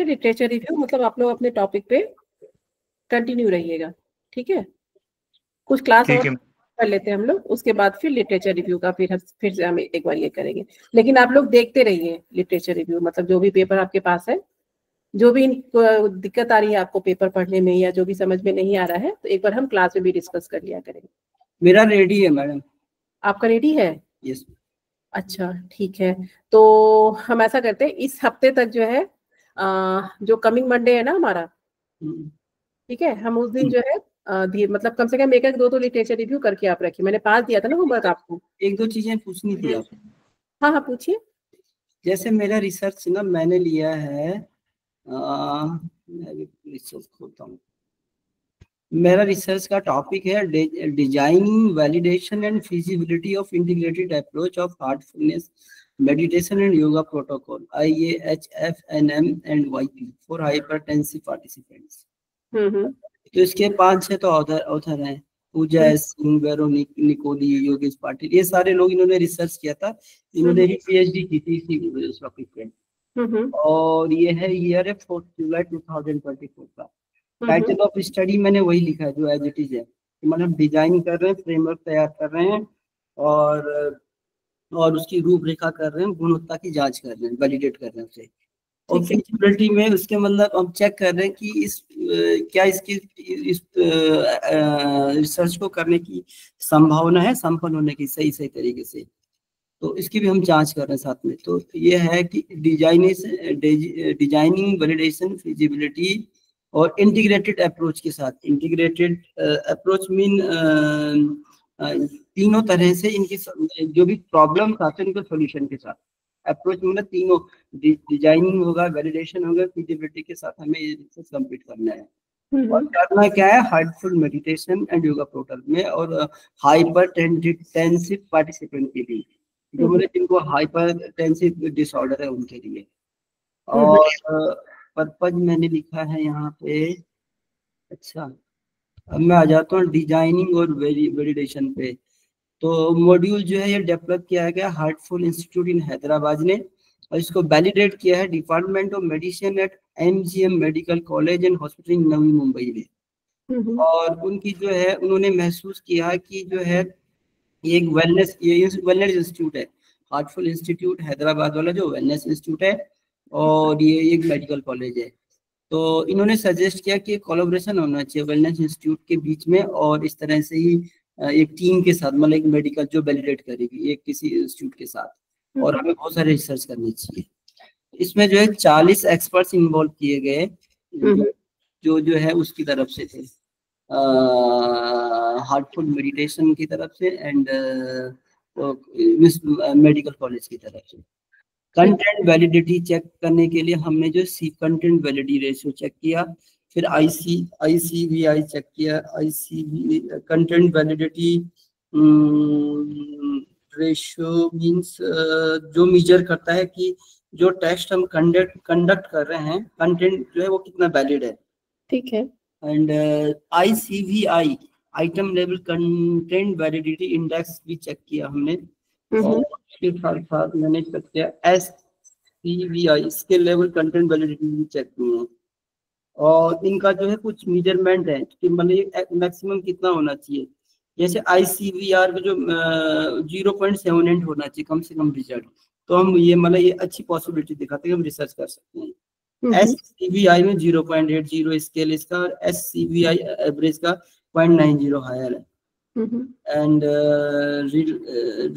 फिर literature review, मतलब आप लोग अपने टॉपिक पे कंटिन्यू रहिएगा, ठीक है। कुछ क्लास और कर लेते हैं हम लोग, उसके बाद फिर लिटरेचर रिव्यू का फिर से हम एक बार ये करेंगे। लेकिन आप लोग देखते रहिए लिटरेचर रिव्यू, मतलब जो भी पेपर आपके पास है, जो भी दिक्कत आ रही है आपको पेपर पढ़ने में या जो भी समझ में नहीं आ रहा है, तो एक बार हम क्लास में भी डिस्कस कर लिया करेंगे। मेरा रेडी है मैडम। आपका रेडी है? यस। अच्छा ठीक है, तो हम ऐसा करते हैं, इस हफ्ते तक जो है जो कमिंग मंडे है ना हमारा, ठीक है, हम उस दिन जो है मतलब कम से कम एक दो लिटरेचर रिव्यू करके आप रखिए। मैंने पास दिया था ना होमवर्क आपको। एक दो चीजें पूछनी थी आप। हाँ हाँ पूछिए। जैसे मेरा रिसर्च ना मैंने लिया है, मैं भी रिसर्च खोलता हूँ। मेरा रिसर्च का टॉपिक है designing validation and feasibility of integrated approach of Heartfulness meditation and yoga protocol IAHFNM and YP for hypertensive participants. तो इसके 5-6 तो ऑथर हैं, पूजा सिंह, वेरोनिक निकोली, योगेश पाटिल, ये सारे लोग इन्होंने रिसर्च किया था, इन्होंने भी PhD की थी इसी टॉपिक पे। और ये है ईयर है 4 जुलाई 2024 का। टाइटल ऑफ स्टडी मैंने वही लिखा है जो एज इट इज है, मतलब डिजाइन कर रहे हैं, फ्रेमवर्क तैयार कर रहे हैं और उसकी रूपरेखा कर रहे हैं, गुणवत्ता की जांच कर रहे हैं, वैलिडेट कर रहे हैं उसे। और फिजिबिलिटी में उसके मतलब हम चेक कर रहे हैं कि क्या इसकी इस रिसर्च को करने की संभावना है संपन्न होने की सही तरीके से, तो इसकी भी हम जांच कर रहे हैं साथ में। तो ये है कि डिजाइनिंग वैलिडेशन फिजिबिलिटी और इंटीग्रेटेड अप्रोच के साथ। इंटीग्रेटेड अप्रोच मीन तीनों तरह से इनकी जो भी प्रॉब्लम्स आते हैं उनके सॉल्यूशन के साथ। अप्रोच मतलब तीनों, डिजाइनिंग होगा, वैलिडेशन होगा, फिजिबिलिटी के साथ हमें ये रिसर्च कंप्लीट करना है। और करना क्या है, heartful meditation and yoga protocol में और हाइपरटेंसिव पार्टिसिपेंट के लिए, जो बोले जिनको हाइपरटेंसिव डिसऑर्डर है उनके लिए। और पर्पज मैंने लिखा है यहाँ पे। अच्छा, अब मैं आ जाता हूँ डिजाइनिंग और वैलिडेशन पे। तो मॉड्यूल जो है ये डेवलप किया गया हार्टफुल इंस्टीट्यूट इन हैदराबाद ने, और इसको वैलिडेट किया है department of medicine at MGM medical college and hospital Navi Mumbai में। और उनकी जो है उन्होंने महसूस किया कि जो है ये एक वेलनेस इंस्टीट्यूट है, हार्टफुल इंस्टीट्यूट हैदराबाद वाला जो वेलनेस इंस्टीट्यूट है, और ये एक मेडिकल कॉलेज है। तो इन्होंने सजेस्ट किया कि कोलैबोरेशन होना चाहिए वेलनेस इंस्टीट्यूट के बीच में, और इस तरह से ही एक टीम के साथ, मतलब एक मेडिकल जो वैलिडेट करेगी एक किसी इंस्टीट्यूट के साथ, और हमें बहुत सारे रिसर्च करनी चाहिए। इसमें जो है 40 एक्सपर्ट्स इन्वॉल्व किए गए, जो है उसकी तरफ से थे, हार्टफुल मेडिटेशन की तरफ से एंड मेडिकल कॉलेज की तरफ से। कंटेंट वैलिडिटी चेक करने के लिए हमने जो कंटेंट वैलिडिटी रेशियो चेक किया, फिर ICVI चेक किया, कंटेंट वैलिडिटी रेशियो मींस जो मेजर करता है कि जो टेस्ट हम कंडक्ट कर रहे हैं, कंटेंट जो है वो कितना वैलिड है, ठीक है। And ICVI item level content validity index भी चेक किया हमने, और उसके साथ मैंने चेक किया SCVI skill level content validity भी चेक की है। और इनका जो है कुछ मेजरमेंट है कि मतलब मैक्सिमम कितना होना चाहिए, जैसे ICVR का जो 0.78 होना चाहिए कम से कम रिजल्ट, तो हम ये मतलब ये अच्छी पॉसिबिलिटी दिखाते हैं, हम रिसर्च कर सकते हैं। SCVI में 0.80 स्केल इसका, और SCVI एवरेज का 0.90 हायर है। एंड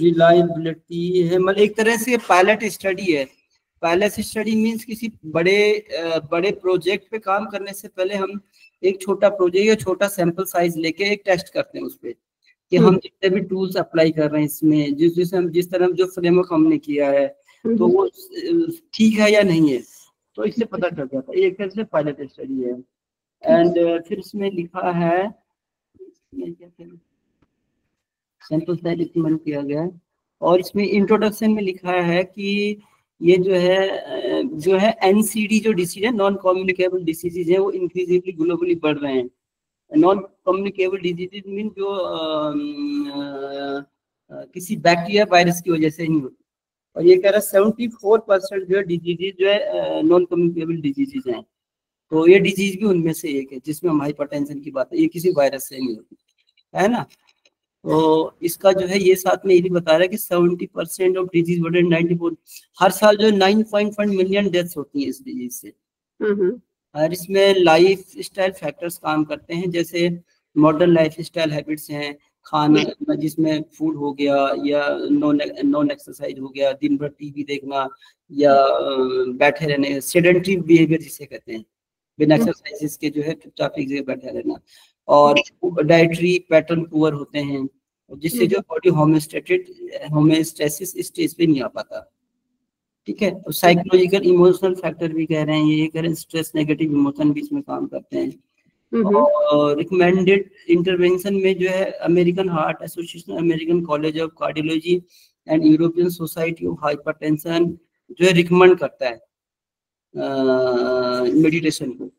रिलायबिलिटी है, मतलब एक तरह से पायलट स्टडी है। पायलट स्टडी मींस किसी बड़े प्रोजेक्ट पे काम करने से पहले हम एक छोटा प्रोजेक्ट या छोटा सैंपल साइज लेके एक टेस्ट करते हैं उस पे, कि हम जितने भी टूल्स अप्लाई कर रहे हैं इसमें, जिस तरह जो फ्रेमवर्क हमने किया है तो वो ठीक है या नहीं है, तो इससे पता चल जाता है। एक तरह से पायलट स्टडी है। एंड फिर इसमें लिखा है सैंपल साइज इस्तेमाल किया गया है, और इसमें इंट्रोडक्शन में लिखा है कि ये जो है NCD जो डिसीज है, नॉन कम्युनिकेबल डिसीजेज है, वो इंक्रीजिवली ग्लोबली बढ़ रहे हैं। नॉन कम्युनिकेबल डिजीजेज मीन जो किसी बैक्टीरिया वायरस की वजह से नहीं होती, और ये कह रहा है 74% जो है डिजीज जो है नॉन कम्युनिकेबल डिजीजेज हैं। तो ये डिजीज भी उनमें से एक है जिसमें हम हाइपरटेंशन की बात है, ये किसी वायरस से नहीं होती है ना। तो इसका जो है ये साथ में ये भी बता रहा है कि 70% ऑफ डिजीज 94 हर साल जो 9.1 मिलियन डेथ्स होती हैं इस डिजीज से। और इसमें लाइफ स्टाइल फैक्टर्स काम करते हैं, जैसे मॉडर्न लाइफ स्टाइल हैबिट्स हैं, खाना जिसमें फूड हो गया या नॉन एक्सरसाइज हो गया, दिन भर टीवी देखना या बैठे रहने, सेडेंटरी बिहेवियर जिसे कहते हैं, बिना एक्सरसाइजेस के जो है चुपचाप एक जगह बैठा रहना, और डाइटरी पैटर्न पुअर होते हैं जिससे जो बॉडी होमोस्टेसिस स्टेज पे नहीं आ पाता। ठीक है, तो साइकोलॉजिकल इमोशनल फैक्टर भी कह रहे हैं, ये कह रहे हैं स्ट्रेस नेगेटिव इमोशन भी इसमें काम करते हैं। और रिकमेंडेड इंटरवेंशन में जो है American heart association, American college of cardiology and European society of hypertension जो है रिकमेंड करता है मेडिटेशन को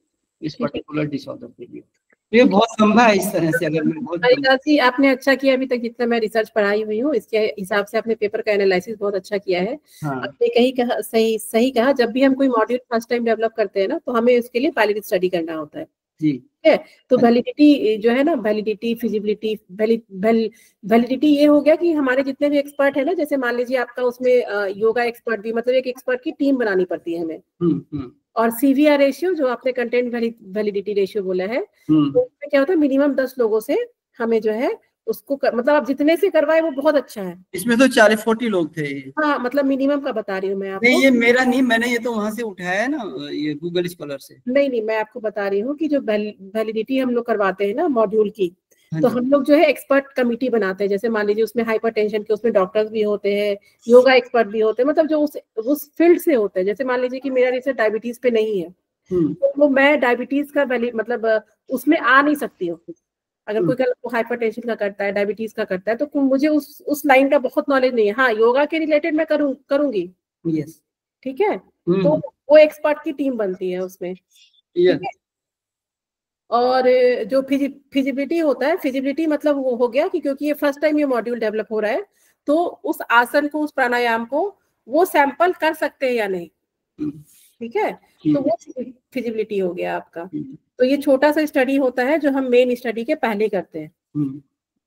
इस पर्टिकुलर डिसऑर्डर के लिए। ये बहुत संभव है इस तरह से। अगर मैं बहुत जी, आपने अच्छा किया, अभी तक जितना मैं रिसर्च पढ़ाई हुई हूँ इसके हिसाब से आपने पेपर का एनालिसिस बहुत अच्छा किया है। हाँ। आपने कहीं कहा, सही कहा, जब भी हम कोई मॉड्यूल फर्स्ट टाइम डेवलप करते हैं ना तो हमें उसके लिए पायलट स्टडी करना होता है जी। ठीक है, तो वैलिडिटी जो है ना, वैलिडिटी, फिजिबिलिटी, वैलिडिटी ये हो गया कि हमारे जितने भी एक्सपर्ट है ना, जैसे मान लीजिए आपका उसमें योगा एक्सपर्ट भी, मतलब एक एक्सपर्ट की टीम बनानी पड़ती है हमें। और सीवीआर रेशियो जो आपने कंटेंट वैलिडिटी रेशियो बोला है, तो उसमें क्या होता है, मिनिमम 10 लोगों से हमें जो है उसको मतलब आप जितने से करवाए वो बहुत अच्छा है। इसमें तो 40-40 लोग थे। हाँ, मतलब मिनिमम का बता रही हूँ मैं आपको। नहीं, ये मेरा नहीं, मैंने ये तो वहां से उठाया है ना, ये गूगल स्कॉलर से। नहीं, मैं आपको बता रही हूँ कि जो वैलिडिटी हम लोग करवाते हैं ना मॉड्यूल की, तो हम लोग जो है एक्सपर्ट कमिटी बनाते हैं। जैसे मान लीजिए उसमें हाइपरटेंशन के उसमें डॉक्टर्स भी होते हैं, योगा एक्सपर्ट भी होते हैं, मतलब जो उस फील्ड से होते हैं। जैसे मान लीजिए कि मेरा रिसर्च डायबिटीज पे नहीं है, तो वो मैं डायबिटीज का मतलब उसमें आ नहीं सकती हूँ। अगर कोई कल हाइपरटेंशन का करता है, डायबिटीज का करता है, तो मुझे उस लाइन का बहुत नॉलेज नहीं है। हाँ, योगा के रिलेटेड मैं करूंगी। यस, ठीक है, तो वो एक्सपर्ट की टीम बनती है उसमें। ठीक है, और जो फिजिबिलिटी होता है, फिजिबिलिटी मतलब वो हो गया कि क्योंकि ये फर्स्ट टाइम ये मॉड्यूल डेवलप हो रहा है, तो उस आसन को, उस प्राणायाम को वो सैंपल कर सकते हैं या नहीं। ठीक है, तो वो फिजिबिलिटी हो गया आपका। तो ये छोटा सा स्टडी होता है जो हम मेन स्टडी के पहले करते हैं।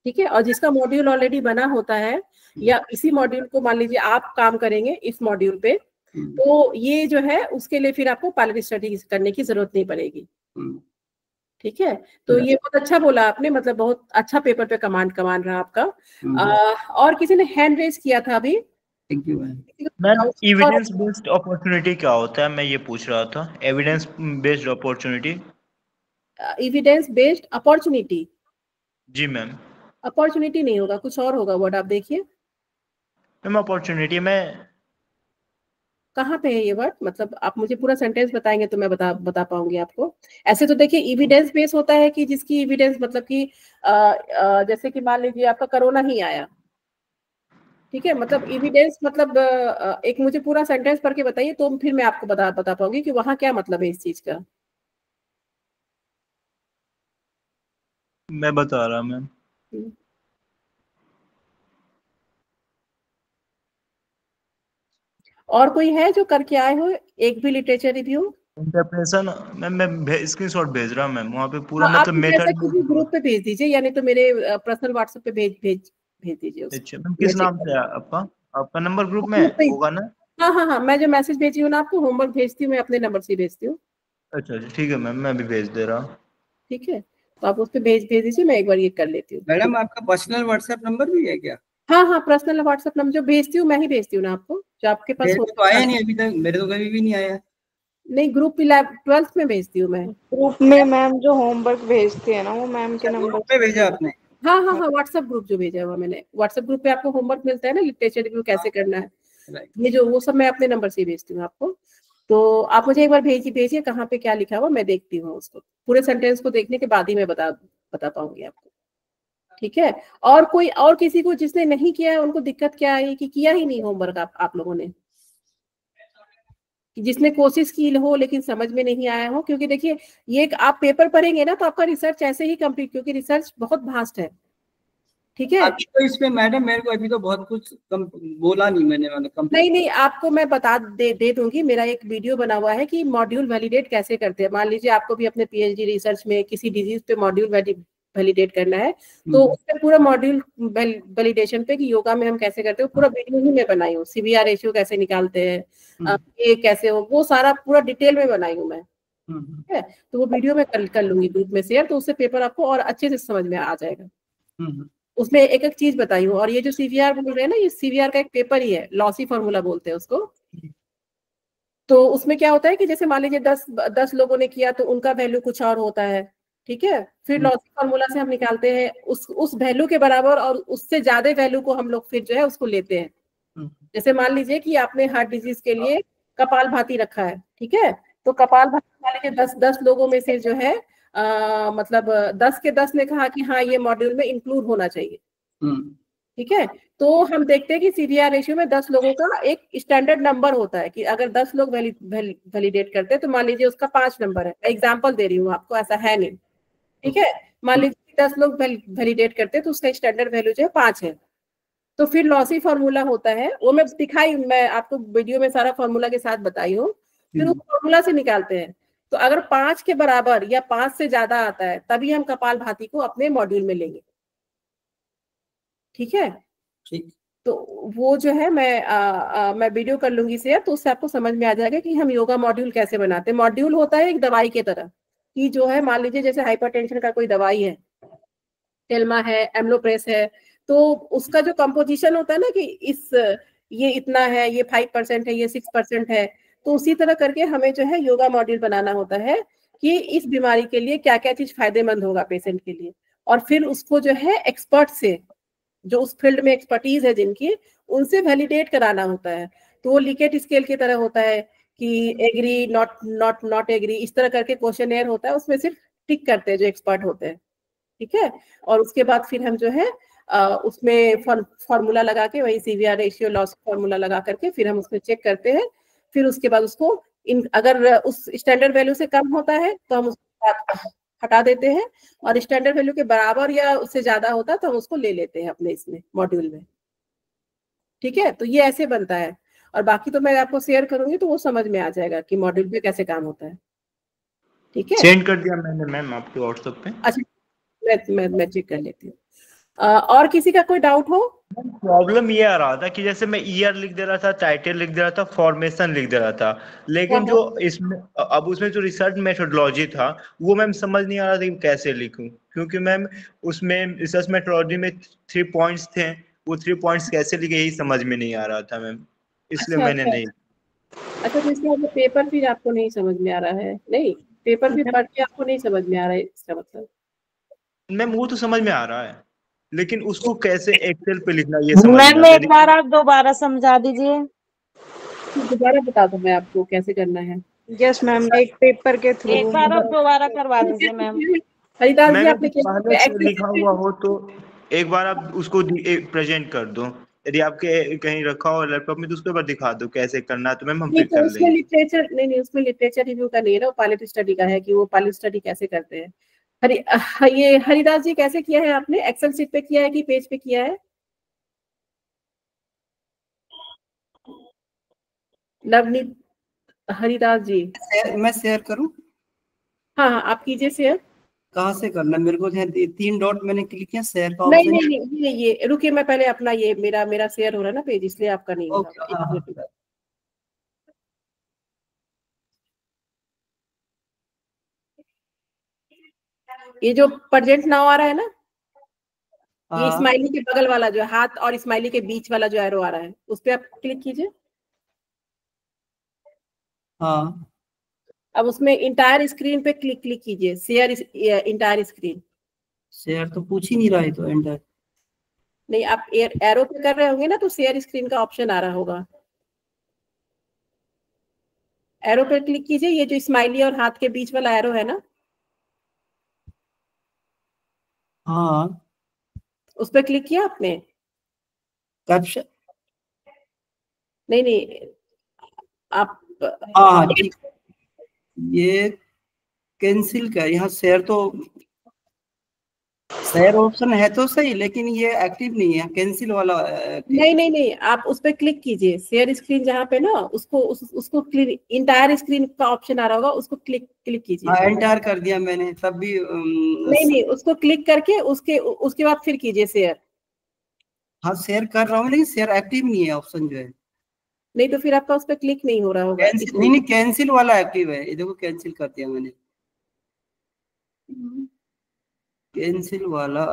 ठीक है, और जिसका मॉड्यूल ऑलरेडी बना होता है, या इसी मॉड्यूल को मान लीजिए आप काम करेंगे इस मॉड्यूल पे, तो ये जो है उसके लिए फिर आपको पायलट स्टडी करने की जरूरत नहीं पड़ेगी। ठीक है, तो ये बहुत अच्छा बोला आपने, मतलब बहुत अच्छा पेपर पे कमांड रहा आपका। और किसी ने हैंड रेज किया था अभी। Thank you ma'am. Evidence based opportunity क्या होता है, मैं ये पूछ रहा था। Evidence based opportunity. Evidence based opportunity, जी मैम। अपॉर्चुनिटी नहीं होगा, कुछ और होगा वर्ड, आप देखिए मैम। अपॉर्चुनिटी में कहाँ पे है ये वर्ड, मतलब आप मुझे पूरा सेंटेंस बताएंगे तो मैं बता पाऊंगी आपको। ऐसे तो देखिए एविडेंस बेस होता है कि जिसकी एविडेंस मतलब कि जैसे कि मान लीजिए आपका कोरोना ही आया, ठीक है, मतलब एविडेंस मतलब एक मुझे पूरा सेंटेंस पढ़ के बताइए तो फिर मैं आपको बता पाऊंगी कि वहां क्या मतलब है इस चीज का। मैं बता रहा मैम। और कोई है जो करके आए हो एक भी लिटरेचर रिव्यू? इंटरप्रेशन मैम, मैं स्क्रीनशॉट भेज रहा हूँ मैम, वहाँ पे पूरा मतलब मेथड ग्रुप पे भेज दीजिए, यानी तो मेरे पर्सनल व्हाट्सएप पे भेज दीजिए। अच्छा मैम, किस नाम से है आपका नंबर ग्रुप में होगा ना? हाँ, मैं जो मैसेज भेजी हूँ ना आपको, होमवर्क भेजती हूँ मैं अपने नंबर से भेजती हूँ। अच्छा, ठीक है मैम, मैं भी भेज दे रहा हूँ। ठीक है, तो आप उस पे भेज दीजिए, मैं एक बार ये कर लेती हूँ। मैडम आपका पर्सनल व्हाट्सएप नंबर भी है क्या? हाँ, पर्सनल व्हाट्सएप नंबर जो भेजती हूँ मैं ही भेजती हूँ ना आपको, जो आपके पास हो। तो आया नहीं अभी तक, मेरे तो कभी भी नहीं आया। नहीं, ग्रुप 12th में भेजती हूँ मैं। ग्रुप में मैम जो होमवर्क भेजती है ना, वो मैम के नंबर पे भेजा आपने? हाँ, व्हाट्सएप ग्रुप जो भेजा हुआ मैंने, व्हाट्सएप ग्रुप पे आपको होमवर्क मिलता है ना, लिटरेचर रिव्यू कैसे करना है, ये जो वो सब मैं अपने नंबर से भेजती हूँ आपको। तो आप मुझे एक बार भेजिए कहाँ पे क्या लिखा हुआ, मैं देखती हूँ उसको, पूरे सेंटेंस को देखने के बाद ही मैं बता पाऊंगी आपको। ठीक है, और किसी को जिसने नहीं किया है उनको दिक्कत क्या आई कि किया ही नहीं होमवर्क आप लोगों ने, जिसने कोशिश की हो लेकिन समझ में नहीं आया हो? क्योंकि देखिए ये आप पेपर पढ़ेंगे ना तो आपका रिसर्च ऐसे ही कंप्लीट, क्योंकि रिसर्च बहुत भास्ट है। ठीक है। अभी तो इसमें मैडम मेरे को अभी तो बहुत कुछ बोला नहीं मैंने, नहीं आपको मैं बता दे दूंगी। मेरा एक वीडियो बना हुआ है कि मॉड्यूल वैलिडेट कैसे करते हैं। मान लीजिए आपको भी अपने पीएचडी रिसर्च में किसी डिजीज पे मॉड्यूल वैलिडेट करना है, तो उससे पूरा मॉड्यूल वैलिडेशन पे कि योगा में हम कैसे करते हैं पूरा वीडियो ही मैं बनाई हूँ। सीवीआर रेशियो कैसे निकालते हैं, ये कैसे हो, वो सारा पूरा डिटेल में बनाई हूँ मैं। ठीक है, तो वो वीडियो में कर लूंगी ग्रुप में शेयर, तो उससे पेपर आपको और अच्छे से समझ में आ जाएगा। उसमें एक एक चीज बताई हूँ। और ये जो सीवीआर बोल रहे हैं ना, ये सीवीआर का एक पेपर ही है, लॉसी फॉर्मूला बोलते हैं उसको। तो उसमें क्या होता है कि जैसे मान लीजिए 10 लोगों ने किया तो उनका वैल्यू कुछ और होता है। ठीक है, फिर लॉसी फॉर्मूला से हम निकालते हैं उस वैल्यू के बराबर और उससे ज्यादा वैल्यू को हम लोग फिर जो है उसको लेते हैं। जैसे मान लीजिए कि आपने हार्ट डिजीज के लिए कपालभाति रखा है। ठीक है, तो कपालभाति मान लीजिए 10 लोगों में से जो है मतलब 10 के 10 ने कहा कि हाँ ये मॉड्यूल में इंक्लूड होना चाहिए। ठीक है, तो हम देखते हैं कि सीवीआर रेशियो में 10 लोगों का एक स्टैंडर्ड नंबर होता है कि अगर 10 लोग वैलिडेट करते हैं तो मान लीजिए उसका 5 नंबर है। एग्जाम्पल दे रही हूँ आपको, ऐसा है नहीं। ठीक है, मान लीजिए 10 लोग वैलिडेट करते हैं तो उसका स्टैंडर्ड वैल्यू जो है 5 है। तो फिर लॉसी फॉर्मूला होता है, वो मैं आपको वीडियो में सारा फॉर्मूला के साथ बताई हूँ। फिर उस फॉर्मूला से निकालते हैं। तो अगर 5 के बराबर या 5 से ज्यादा आता है तभी हम कपालभाति को अपने मॉड्यूल में लेंगे। ठीक है, ठीक। तो वो जो है मैं वीडियो कर लूंगी शेयर, तो उससे आपको समझ में आ जाएगा कि हम योगा मॉड्यूल कैसे बनाते हैं। मॉड्यूल होता है एक दवाई की तरह कि जो है मान लीजिए जैसे हाइपरटेंशन का कोई दवाई है, टेल्मा है, एम्लोप्रेस है, तो उसका जो कंपोजिशन होता है ना कि ये इतना है, ये 5% है, ये 6% है, तो उसी तरह करके हमें जो है योगा मॉड्यूल बनाना होता है कि इस बीमारी के लिए क्या क्या चीज फायदेमंद होगा पेशेंट के लिए। और फिर उसको जो है एक्सपर्ट से, जो उस फील्ड में एक्सपर्टीज है जिनकी, उनसे वैलिडेट कराना होता है। तो वो लिकेट स्केल की तरह होता है कि एग्री, नॉट एग्री, इस तरह करके क्वेश्चनेयर होता है, उसमें सिर्फ टिक करते हैं जो एक्सपर्ट होते हैं। ठीक है, और उसके बाद फिर हम जो है उसमें फॉर्मूला लगा के, वही सीवीआर रेशियो लॉस फॉर्मूला लगा करके फिर हम उसमें चेक करते हैं। फिर उसके बाद उसको अगर उस स्टैंडर्ड वैल्यू से कम होता है तो हम उसको हटा देते हैं, और स्टैंडर्ड वैल्यू के बराबर या उससे ज्यादा होता है तो हम उसको ले लेते हैं अपने इसमें मॉड्यूल में। ठीक है, तो ये ऐसे बनता है। और बाकी तो मैं आपको शेयर करूंगी तो वो समझ में आ जाएगा कि मॉड्यूल पे कैसे काम होता है। ठीक है, सेंड कर दिया मैंने मैम आपके व्हाट्सएप पे। अच्छा, मैं चेक कर लेती हूँ। और किसी का कोई डाउट हो? प्रॉब्लम ये आ रहा था कि जैसे मैं ईयर लिख दे रहा था, टाइटल लिख दे रहा था, फॉर्मेशन लिख दे रहा था, लेकिन जो इसमें अब उसमें जो रिसर्च मेथोडोलॉजी था वो मैम समझ नहीं आ रहा था कि कैसे लिखूं, क्योंकि मैम उसमें रिसर्च मेथोडोलॉजी में 3 पॉइंट्स थे, वो 3 पॉइंट्स कैसे लिखे यही समझ में नहीं आ रहा था मैम, इसलिए मैंने नहीं। अच्छा, तो इसका मतलब पेपर फिर आपको नहीं समझ में आ रहा है? नहीं, पेपर फिर पढ़ के आपको नहीं समझ में आ रहा है इसका मतलब? मैम वो तो समझ में आ रहा है, लेकिन उसको कैसे एक्सेल पे लिखना ये समझ नहीं मैम आता। एक बार आप दोबारा समझा दीजिए। दोबारा बता दो मैं आपको कैसे करना है। यस मैम, एक पेपर के थ्रू। एक बार आप दोबारा करवा दीजिए मैम। हरिदास जी, मैम आपने पहले से लिखा हुआ हो तो एक बार आप उसको प्रेजेंट कर दो, यदि आपके कहीं रखा हो लैपटॉप में तो उसके ऊपर दिखा दो कैसे करना है, तो मैम हम नहीं, फिर तो कर उसमें लेंगे। लिटरेचर नहीं, उसमें लिटरेचर रिव्यू का नहीं है ना, वो पायलट स्टडी का है कि वो पायलट स्टडी कैसे करते हैं। ये हरिदास जी कैसे किया है आपने? एक्सेल शीट पे किया है कि पेज पे किया है? नवनीत हरिदास जी, मैं शेयर करूं? हाँ हाँ, आप कीजिए शेयर। कहाँ से करना मेरे को? 3 डॉट मैंने क्लिक किया, शेयर का नहीं ऑप्शन। नहीं नहीं, ये रुकिए, मैं पहले अपना ये मेरा शेयर हो रहा है ना पेज, इसलिए आपका नहीं हो ओके, रहा। हाँ। ये जो प्रेजेंट नाउ आ रहा है ना, ये हाँ स्माइली के बगल वाला जो हाथ और स्माइली के बीच वाला जो एरो आ रहा है, उस पर आप क्लिक कीजिए। हाँ। अब उसमें इंटायर स्क्रीन पे क्लिक क्लिक कीजिए, शेयर इंटायर स्क्रीन। शेयर तो पूछ ही नहीं रहा है तो एंटर। नहीं, आप एरो पे कर रहे होंगे ना, तो शेयर स्क्रीन का ऑप्शन आ रहा होगा। एरो पे क्लिक कीजिए, ये जो स्माइली और हाथ के बीच वाला एरो है ना, हाँ। उस पर क्लिक किया आपने? कैप्शन। नहीं नहीं, आप हाँ ठीक। ये कैंसिल कर, यहाँ शेयर तो शेयर ऑप्शन है तो सही, लेकिन ये एक्टिव नहीं है, कैंसिल वाला नहीं नहीं नहीं, आप उस पर क्लिक कीजिए, शेयर स्क्रीन जहाँ पे ना, उसको इंटायर स्क्रीन का ऑप्शन आ रहा होगा, उसको क्लिक कीजिए। हाँ एंटर कर दिया मैंने, तब भी नहीं, उसको क्लिक करके उसके बाद फिर कीजिए शेयर। हाँ शेयर कर रहा हूँ, लेकिन शेयर एक्टिव नहीं है ऑप्शन जो है। नहीं तो फिर आपका उस पर क्लिक नहीं हो रहा होगा। नहीं कैंसिल वाला एक्टिव है, ये देखो कैंसिल कर दिया मैंने, कैंसिल वाला।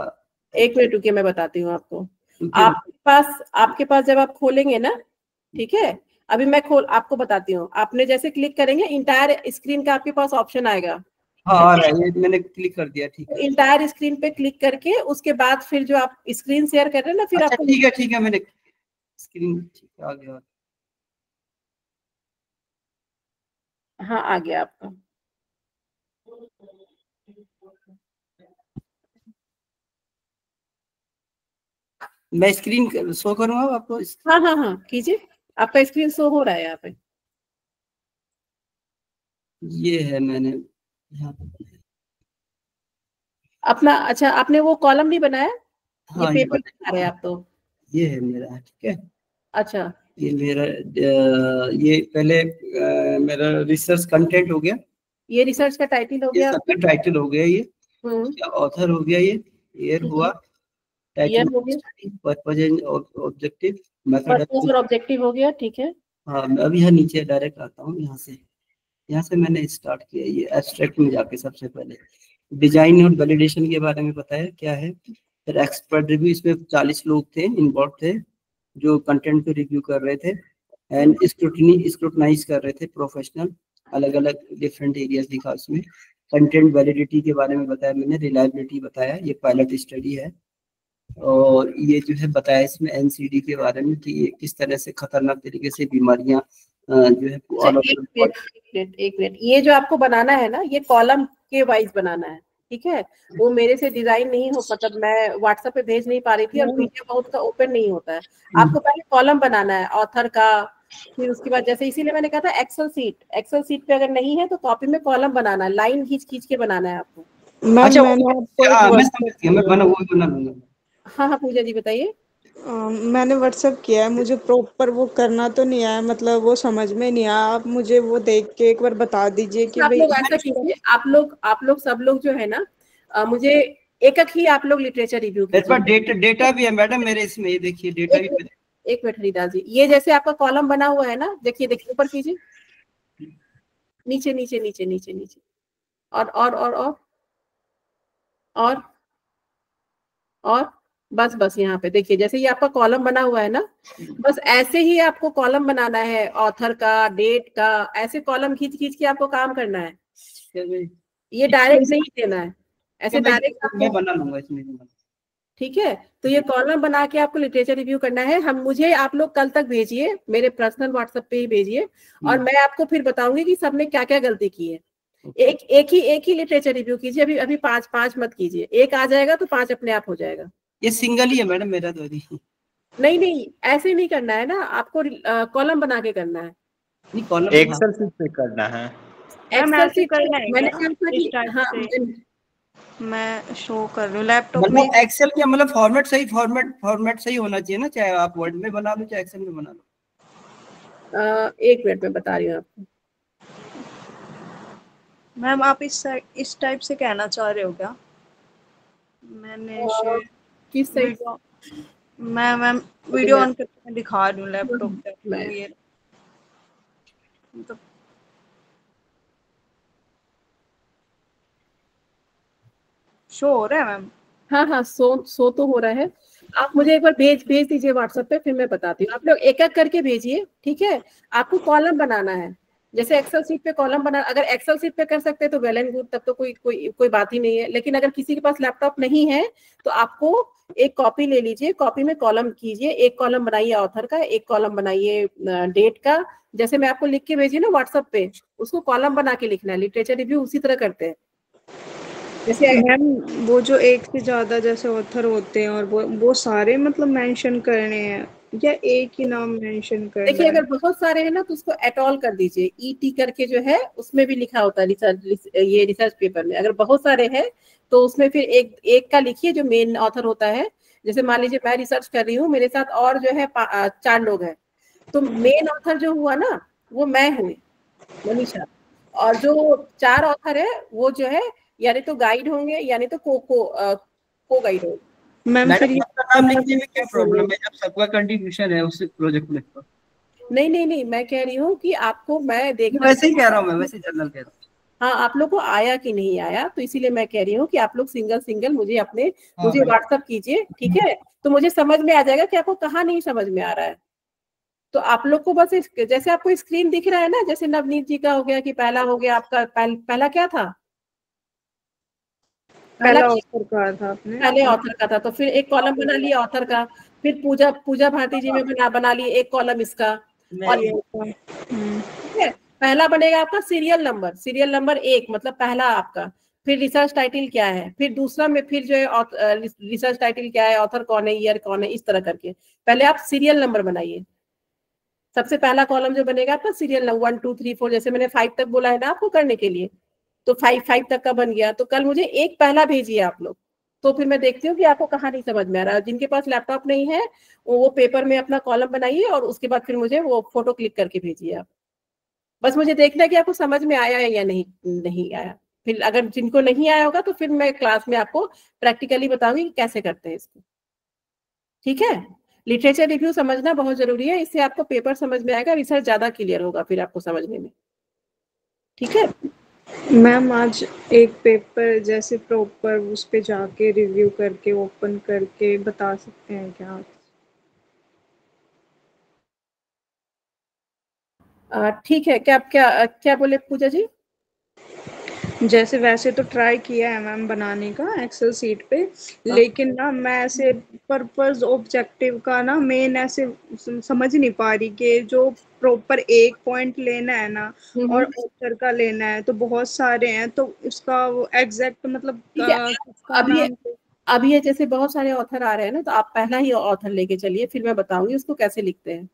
एक मिनट रुकिए, मैं बताती हूँ आपको। आपके पास जब आप खोलेंगे ना, ठीक है, अभी मैं आपको बताती हूँ। आपने जैसे क्लिक करेंगे, इंटायर स्क्रीन का आपके पास ऑप्शन आएगा। हाँ ये मैंने क्लिक कर दिया, ठीक है। इंटायर स्क्रीन पे क्लिक करके उसके बाद फिर जो आप स्क्रीन शेयर कर रहे हैं ना, फिर आपको ठीक है मैंने स्क्रीन ठीक आ गया। हाँ आ गया आपका। मैं स्क्रीन शो करूंगा आपको। हाँ कीजिए, आपका स्क्रीन शो हो रहा है यहाँ पे। ये है मैंने अपना, अच्छा आपने वो कॉलम नहीं बनाया? हाँ, ये पेपर बना रहे हैं आप तो। ये है मेरा, ठीक है। अच्छा ये मेरा ये पहले मेरा रिसर्च कंटेंट हो गया, ये रिसर्च का टाइटल हो गया, सबका टाइटल हो गया, ये ऑथर हो गया, ये ईयर हुआ, टाइटल हो गया, पर्पस एंड ऑब्जेक्टिव, मेथड और ऑब्जेक्टिव हो गया, ठीक है। हाँ अभी यहाँ नीचे डायरेक्ट आता हूँ, यहाँ से मैंने स्टार्ट किया ये एब्स्ट्रैक्ट में जाके। सबसे पहले डिजाइन और वैलिडेशन के बारे में बताया क्या है, फिर एक्सपर्ट रिव्यू, इसमें 40 लोग थे इन्वॉल्व थे जो कंटेंट को रिव्यू कर रहे थे, एंड स्क्रूटनाइज कर रहे थे प्रोफेशनल, अलग अलग डिफरेंट एरियाज दिखा उसमें। कंटेंट वैलिडिटी के बारे में बताया मैंने, रिलायबिलिटी बताया, ये पायलट स्टडी है। और ये जो है बताया इसमें एनसीडी के बारे में कि ये किस तरह से खतरनाक तरीके से बीमारियां जो है। एक मिनट, ये जो आपको बनाना है ना, ये कॉलम के वाइज बनाना है, ठीक है। वो मेरे से डिजाइन नहीं हो, मतलब मैं व्हाट्सएप पे भेज नहीं पा रही थी और पीडीएफ बहुत का ओपन नहीं होता है। आपको पहले कॉलम बनाना है ऑथर का, फिर उसके बाद जैसे, इसीलिए मैंने कहा था एक्सेल सीट पे अगर नहीं है तो कॉपी में कॉलम बनाना है, लाइन खींच के बनाना है आपको। अच्छा मैं बना लूंगा। हाँ पूजा जी बताइए। मैंने व्हाट्सएप किया है, मुझे प्रॉपर वो करना तो नहीं आया, मतलब वो समझ में नहीं आया। आप मुझे वो देख के एक बार बता दीजिए कि आप लोग ऐसा कीजिए, आप लोग सब लोग जो है ना, मुझे एक ही आप लोग लिटरेचर रिव्यू कीजिए। डेटा भी है मैडम मेरे इसमें, ये देखिए डेटा भी। एक मिनट हरिदास जी, ये जैसे आपका कॉलम बना हुआ है ना, देखिए ऊपर कीजिए, नीचे नीचे नीचे नीचे नीचे, और बस यहाँ पे देखिए, जैसे ये आपका कॉलम बना हुआ है ना, बस ऐसे ही आपको कॉलम बनाना है, ऑथर का, डेट का, ऐसे कॉलम खींच के आपको काम करना है। ये डायरेक्ट नहीं देना है, ऐसे डायरेक्ट मैं बना लूंगा इसमें, ठीक है। तो ये कॉलम बना के आपको लिटरेचर रिव्यू करना है। मुझे आप लोग कल तक भेजिए, मेरे पर्सनल व्हाट्सएप पे ही भेजिए, और मैं आपको फिर बताऊंगी कि सबने क्या क्या गलती की है। एक ही लिटरेचर रिव्यू कीजिए, अभी पांच मत कीजिए, एक आ जाएगा तो 5 अपने आप हो जाएगा। ये सिंगल ही है मैडम मेरा तो। नहीं ऐसे नहीं करना है ना, आपको कॉलम बना के करना है। एक्सेल शीट पे करना है, एक्सेल शीट मैंने कहा था, मैं शो कर रही हूँ लैपटॉप में। एक्सेल के मतलब फॉर्मेट सही होना चाहिए ना, चाहे आप वर्ड में बना लो चाहे एक्सेल में बना लो। एक मिनट में बता रही हूँ आपको। मैम आप इस टाइप से कहना चाह रहे हो क्या? मैंने किस साइड? मैम वीडियो ऑन करके दिखा रही हूँ लैपटॉप पे, ये मतलब शो हो रहा है मैम? हाँ सो तो हो रहा है। आप मुझे एक बार भेज दीजिए व्हाट्सएप पे, फिर मैं बताती हूँ। आप लोग एक एक करके भेजिए, ठीक है। आपको कॉलम बनाना है, जैसे एक्सेल शीट पे कॉलम बना, अगर एक्सेल शीट पे कर सकते हैं तो वेल एंड गुड, तब तो कोई बात ही नहीं है। लेकिन अगर किसी के पास लैपटॉप नहीं है तो आपको एक कॉपी ले लीजिए, कॉपी में कॉलम कीजिए, एक कॉलम बनाइए ऑथर का, एक कॉलम बनाइए डेट का। जैसे मैं आपको लिख के भेजी ना व्हाट्सएप पे, उसको कॉलम बना के लिखना है। लिटरेचर रिव्यू उसी तरह करते हैं। जैसे मैम वो जो एक से ज्यादा जैसे ऑथर होते हैं और वो सारे मतलब मेंशन करने हैं, या एक ही नाम मेंशन कर देखिए अगर बहुत सारे हैं ना तो उसको एटॉल कर दीजिए, ईटी करके जो है उसमें भी लिखा होता है ये रिसर्च पेपर में। अगर बहुत सारे हैं तो उसमें फिर एक का लिखिए जो मेन ऑथर होता है। जैसे मान लीजिए मैं रिसर्च कर रही हूँ, मेरे साथ और जो है 4 लोग हैं, तो मेन ऑथर जो हुआ ना वो मैं हूँ, मनीषा, और जो 4 ऑथर है वो जो है यानी तो गाइड होंगे यानी तो को गाइड होंगे। मैम फिर नाम लिखने में क्या प्रॉब्लम है जब सबका कंट्रीब्यूशन है उस प्रोजेक्ट में? नहीं, मैं कह रही हूँ कि आपको मैं देखना, वैसे ही कह रहा हूँ मैं, वैसे जनरल कह रहा हूँ। हाँ, आप लोग को आया कि नहीं आया, तो इसीलिए मैं कह रही हूँ कि आप लोग सिंगल मुझे व्हाट्सएप कीजिए, ठीक है? तो मुझे समझ में आ जाएगा कि आपको कहाँ नहीं समझ में आ रहा है। तो आप लोग को बस जैसे आपको स्क्रीन दिख रहा है ना, जैसे नवनीत जी का हो गया कि पहला हो गया आपका, पहला क्या था? पहला ऑथर का था आपने, पहले ऑथर का था, तो फिर एक कॉलम बना लिया ऑथर का। फिर पूजा भारती जी में बना लिए एक कॉलम इसका। और ठीक है, पहला बनेगा आपका सीरियल नंबर 1, मतलब पहला आपका। फिर रिसर्च टाइटल क्या है, फिर दूसरा में फिर जो है रिसर्च टाइटल क्या है, ऑथर कौन है, ईयर कौन है, इस तरह करके पहले आप सीरियल नंबर बनाइए। सबसे पहला कॉलम जो बनेगा आपका सीरियल नंबर 1 2 3 4, जैसे मैंने 5 तक बोला है ना आपको करने के लिए, तो 5 तक का बन गया। तो कल मुझे एक पहला भेजिए आप लोग, तो फिर मैं देखती हूँ कि आपको कहाँ नहीं समझ में आ रहा है। जिनके पास लैपटॉप नहीं है वो पेपर में अपना कॉलम बनाइए और उसके बाद फिर मुझे वो फोटो क्लिक करके भेजिए आप। बस मुझे देखना है कि आपको समझ में आया है या नहीं आया। फिर अगर जिनको नहीं आया होगा तो फिर मैं क्लास में आपको प्रैक्टिकली बताऊंगी कि कैसे करते हैं इसको, ठीक है? लिटरेचर रिव्यू समझना बहुत जरूरी है, इससे आपको पेपर समझ में आएगा, रिसर्च ज्यादा क्लियर होगा फिर आपको समझने में, ठीक है? मैम आज एक पेपर जैसे प्रॉपर उस पे जाके रिव्यू करके ओपन करके बता सकते हैं क्या? ठीक है, क्या बोले पूजा जी? जैसे वैसे तो ट्राई किया है मैम बनाने का एक्सेल सीट पे, लेकिन ना मैं ऐसे पर्पस ऑब्जेक्टिव का ना मेन ऐसे समझ नहीं पा रही कि जो प्रॉपर एक पॉइंट लेना है ना और ऑथर का लेना है तो बहुत सारे हैं, तो उसका वो एग्जैक्ट मतलब किसका नाम? अभी ये जैसे बहुत सारे ऑथर आ रहे हैं ना, तो आप पहला ही ऑथर लेके चलिए, फिर मैं बताऊंगी उसको कैसे लिखते हैं,